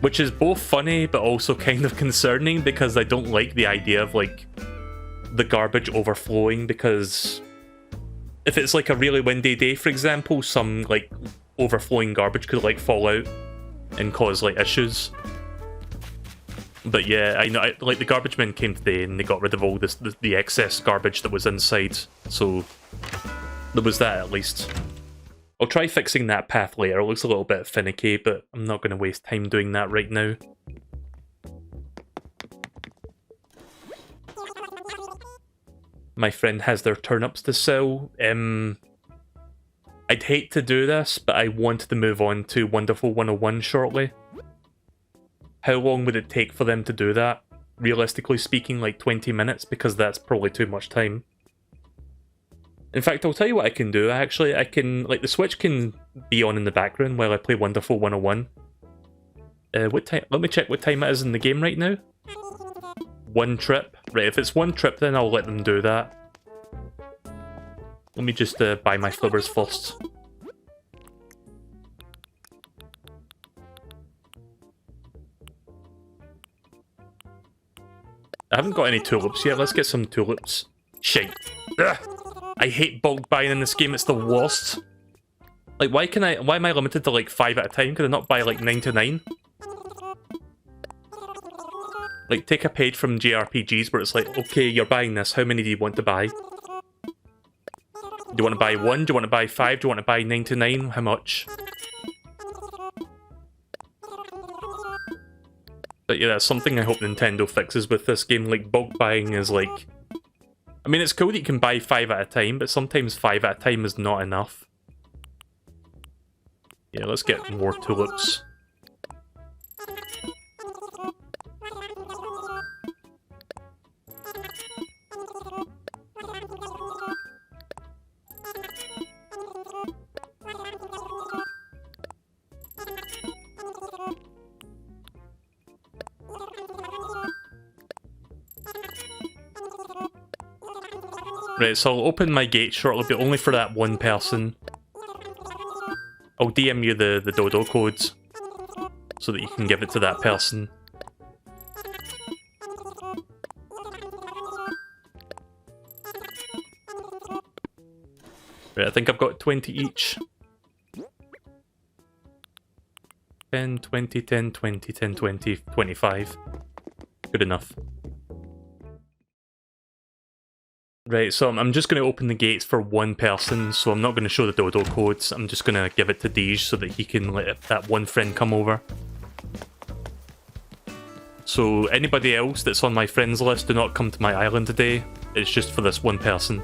Which is both funny but also kind of concerning, because I don't like the idea of like the garbage overflowing, because if it's like a really windy day, for example, some like overflowing garbage could like fall out and cause like issues. But yeah, I know, like the garbage men came today and they got rid of all this the excess garbage that was inside, so there was that at least. I'll try fixing that path later. It looks a little bit finicky, but I'm not going to waste time doing that right now. My friend has their turnips to sell. I'd hate to do this, but I want to move on to Wonderful 101 shortly. How long would it take for them to do that? realistically speaking, like 20 minutes, because that's probably too much time. In fact, I'll tell you what I can do. I can, like, the Switch can be on in the background while I play Wonderful 101. What time? Let me check what time it is in the game right now. 1 trip. Right, if it's 1 trip, then I'll let them do that. Let me just buy my flowers first. I haven't got any tulips yet. Let's get some tulips. Shite. Ugh. I hate bulk buying in this game. It's the worst. Like, why am I limited to like 5 at a time? Could I not buy like 9 to 9? Like, take a page from JRPGs where it's like, okay, you're buying this. How many do you want to buy? Do you want to buy 1? Do you want to buy 5? Do you want to buy 9 to 9? How much? But yeah, that's something I hope Nintendo fixes with this game. Like, bulk buying is like... I mean, it's cool that you can buy 5 at a time, but sometimes 5 at a time is not enough. Yeah, let's get more tulips. Right, so I'll open my gate shortly, but only for that one person. I'll DM you the dodo codes, so that you can give it to that person. Right, I think I've got 20 each. 10, 20, 10, 20, 10, 20, 25. Good enough. Right, so I'm just going to open the gates for one person, so I'm not going to show the dodo codes. I'm just going to give it to Deej so that he can let that one friend come over. So anybody else that's on my friends list, do not come to my island today. It's just for this one person.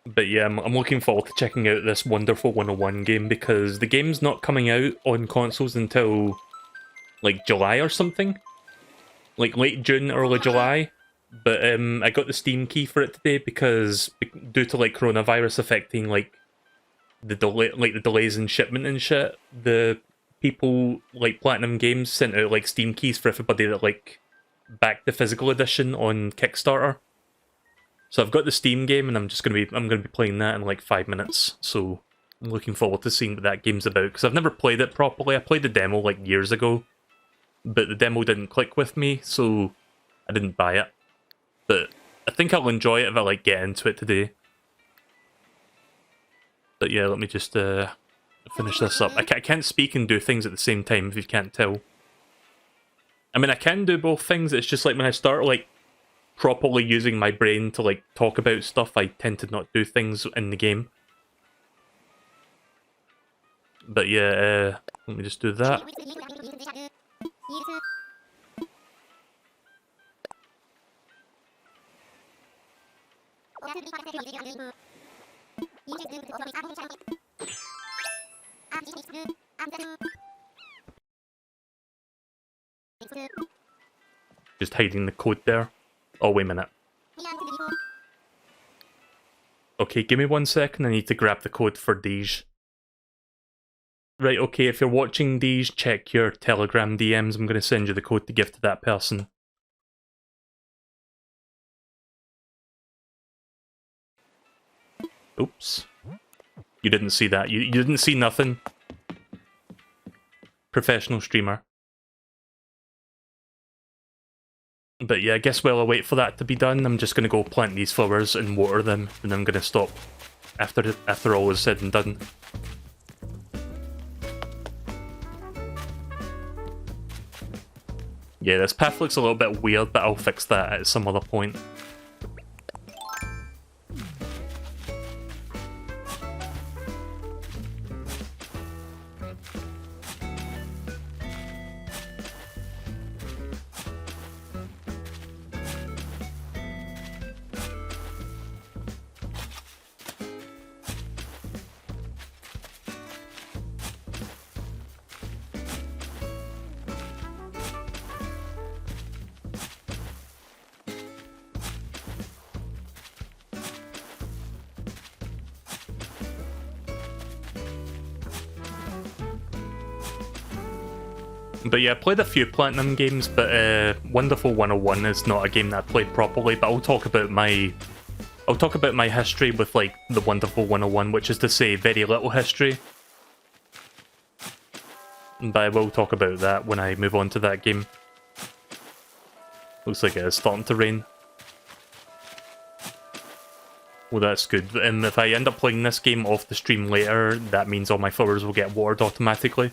But yeah, I'm looking forward to checking out this Wonderful 101 game, because the game's not coming out on consoles until like July or something. Like late June, early July. But I got the Steam key for it today because due to like coronavirus affecting like the delays in shipment and shit, the people like Platinum Games sent out like Steam keys for everybody that like backed the physical edition on Kickstarter. So I've got the Steam game, and I'm gonna be playing that in like 5 minutes. So I'm looking forward to seeing what that game's about, because I've never played it properly. I played the demo like years ago, but the demo didn't click with me, so I didn't buy it. But I think I'll enjoy it if I like get into it today. But yeah, let me just finish this up. I can't speak and do things at the same time, if you can't tell. I mean, I can do both things. It's just like when I start like properly using my brain to like talk about stuff, I tend to not do things in the game. But yeah, let me just do that. Just hiding the code there. Oh, wait a minute. Okay, give me 1 second. I need to grab the code for Deej. Right, okay, if you're watching Deej, check your Telegram DMs. I'm going to send you the code to give to that person. Oops. You didn't see that. You didn't see nothing. Professional streamer. But yeah, I guess while I wait for that to be done, I'm just going to go plant these flowers and water them, and I'm going to stop after all is said and done. Yeah, this path looks a little bit weird, but I'll fix that at some other point. But yeah, I played a few Platinum games, but Wonderful 101 is not a game that I played properly, but I'll talk about my history with, like, the Wonderful 101, which is to say, very little history. But I will talk about that when I move on to that game. Looks like it is starting to rain. Well, that's good. And if I end up playing this game off the stream later, that means all my flowers will get watered automatically.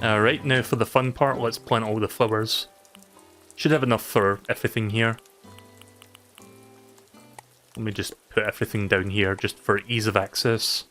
Alright, now for the fun part, let's plant all the flowers. Should have enough for everything here. Let me just put everything down here just for ease of access.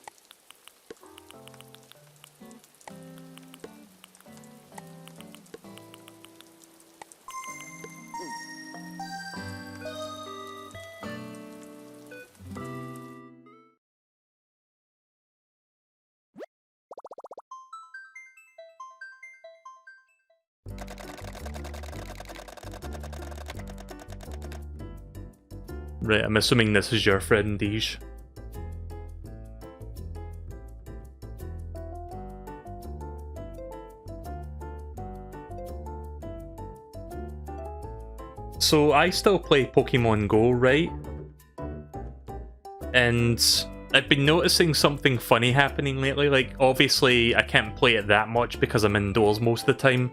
Right, I'm assuming this is your friend, Deej. So I still play Pokemon Go, right? And I've been noticing something funny happening lately. Like, obviously I can't play it that much because I'm indoors most of the time.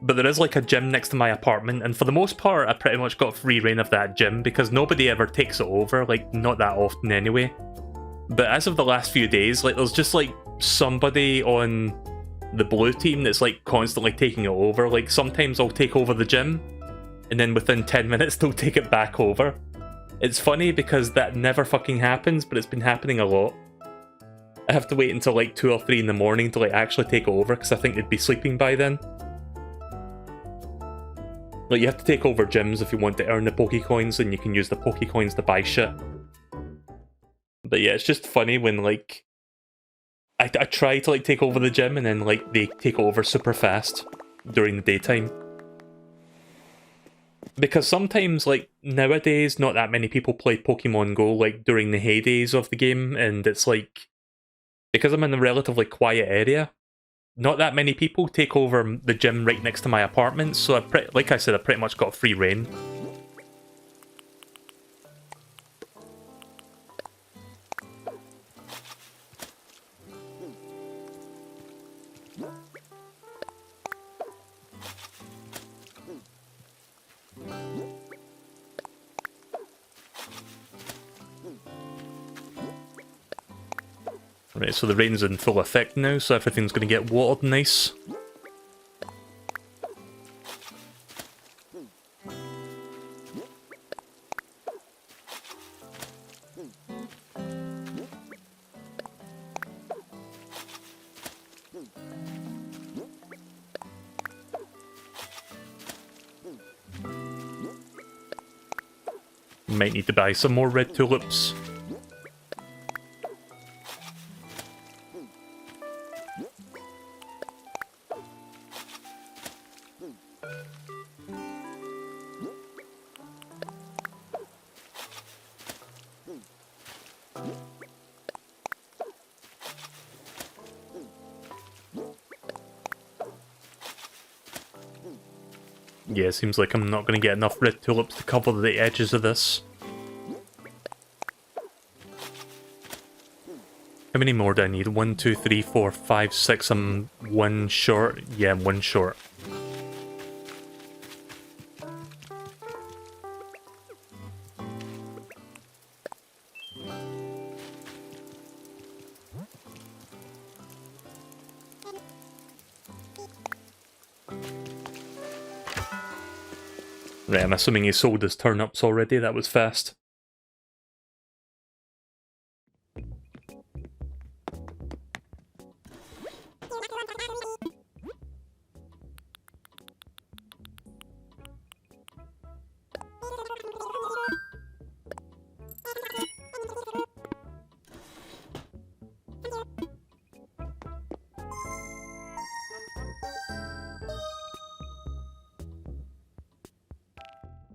But there is like a gym next to my apartment, and for the most part I pretty much got free reign of that gym because nobody ever takes it over, like not that often anyway. But as of the last few days, like there's just like somebody on the blue team that's like constantly taking it over. Like sometimes I'll take over the gym, and then within 10 minutes they'll take it back over. It's funny because that never fucking happens, but it's been happening a lot. I have to wait until like 2 or 3 in the morning to like actually take it over because I think they'd be sleeping by then. Like, you have to take over gyms if you want to earn the Pokecoins, and you can use the Pokecoins to buy shit. But yeah, it's just funny when, like, I try to, like, take over the gym, and then, like, they take over super fast during the daytime. Because sometimes, like, nowadays, not that many people play Pokemon Go, like, during the heydays of the game, and it's, like, because I'm in a relatively quiet area, not that many people take over the gym right next to my apartment, so like I said, I pretty much got free reign. Right, so the rain's in full effect now, so everything's going to get watered nice. Might need to buy some more red tulips. Yeah, it seems like I'm not going to get enough red tulips to cover the edges of this. How many more do I need? 1, 2, 3, 4, 5, 6. I'm 1 short. Yeah, I'm 1 short. Right, I'm assuming he sold his turnips already. That was fast.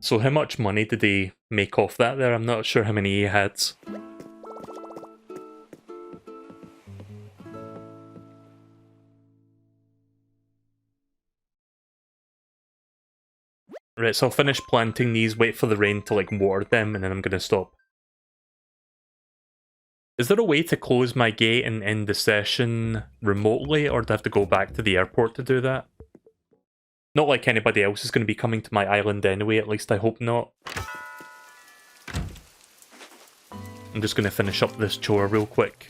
So how much money did he make off that there? I'm not sure how many he had. Right, so I'll finish planting these, wait for the rain to like water them, and then I'm gonna stop. Is there a way to close my gate and end the session remotely, or do I have to go back to the airport to do that? Not like anybody else is going to be coming to my island anyway, at least I hope not. I'm just going to finish up this chore real quick.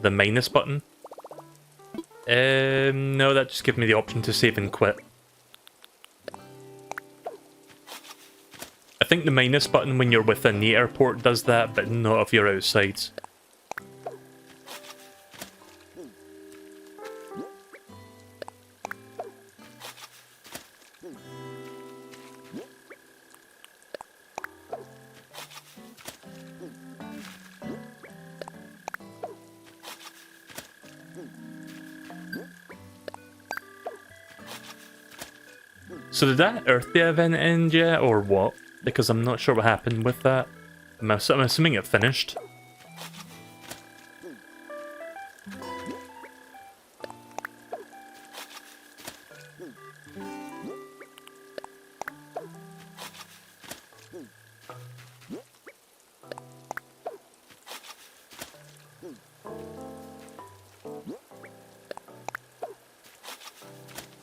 The minus button? No, that just gives me the option to save and quit. I think the minus button when you're within the airport does that, but not if you're outside. So did that Earth Day event end yet, or what? Because I'm not sure what happened with that. I'm assuming it finished.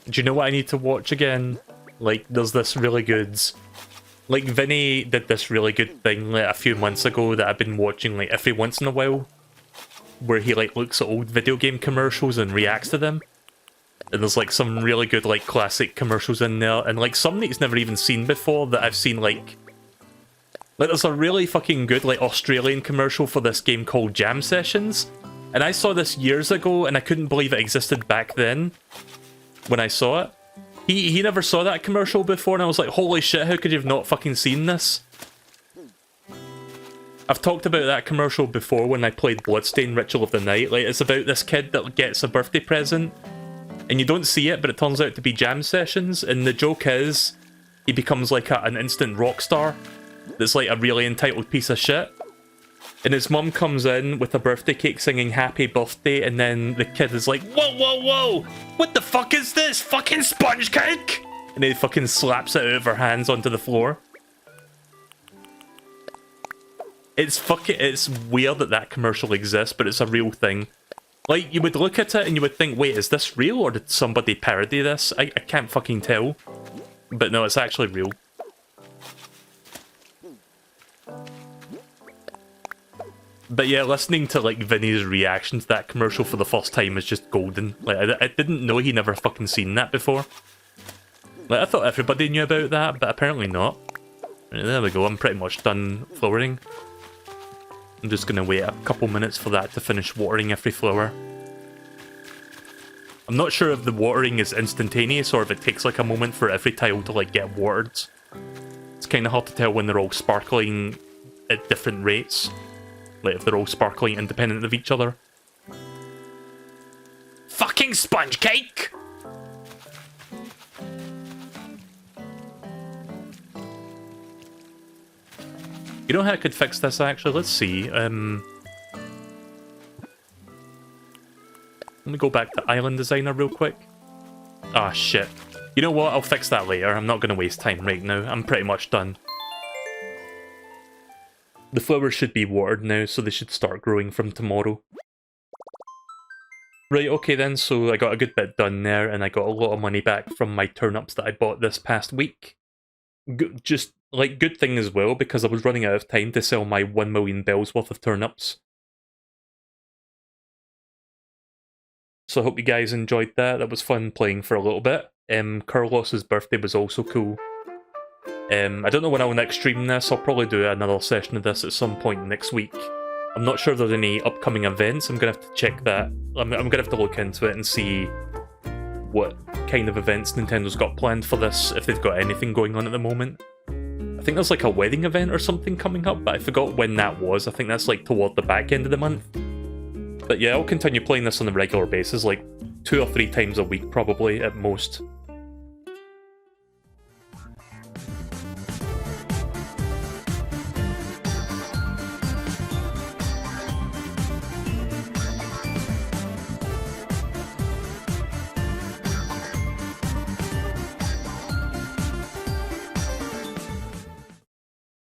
Do you know what I need to watch again? Like, there's this really good... Like, Vinny did this really good thing like a few months ago that I've been watching like every once in a while, where he like looks at old video game commercials and reacts to them. And there's like some really good like classic commercials in there, and like some that he's never even seen before that I've seen like there's a really fucking good like Australian commercial for this game called Jam Sessions, and I saw this years ago and I couldn't believe it existed back then when I saw it. He never saw that commercial before, and I was like, holy shit, how could you have not fucking seen this? I've talked about that commercial before when I played Bloodstained Ritual of the Night. Like, it's about this kid that gets a birthday present, and you don't see it, but it turns out to be Jam Sessions, and the joke is, he becomes like an instant rock star that's like a really entitled piece of shit. And his mum comes in with a birthday cake singing happy birthday, and then the kid is like, whoa, whoa, whoa! What the fuck is this? Fucking sponge cake? And he fucking slaps it out of her hands onto the floor. It's weird that that commercial exists, but it's a real thing. Like, you would look at it and you would think, wait, is this real, or did somebody parody this? I can't fucking tell. But no, it's actually real. But yeah, listening to like Vinny's reaction to that commercial for the first time is just golden. Like, I didn't know he never fucking seen that before. Like, I thought everybody knew about that, but apparently not. Right, there we go, I'm pretty much done flowering. I'm just gonna wait a couple minutes for that to finish watering every flower. I'm not sure if the watering is instantaneous or if it takes like a moment for every tile to like get watered. It's kind of hard to tell when they're all sparkling at different rates. Like, if they're all sparkling independent of each other. Fucking sponge cake! You know how I could fix this, actually? Let's see. Let me go back to Island Designer real quick. Ah, shit. You know what? I'll fix that later. I'm not going to waste time right now. I'm pretty much done. The flowers should be watered now, so they should start growing from tomorrow. Right, okay then, so I got a good bit done there, and I got a lot of money back from my turnips that I bought this past week. Just, like, good thing as well, because I was running out of time to sell my 1 million bells worth of turnips. So I hope you guys enjoyed that. That was fun playing for a little bit. Carlos's birthday was also cool. I don't know when I'll next stream this. I'll probably do another session of this at some point next week. I'm not sure if there's any upcoming events. I'm going to have to check that. I'm going to have to look into it and see what kind of events Nintendo's got planned for this, if they've got anything going on at the moment. I think there's like a wedding event or something coming up, but I forgot when that was. I think that's like toward the back end of the month. But yeah, I'll continue playing this on a regular basis, like 2 or 3 times a week probably at most.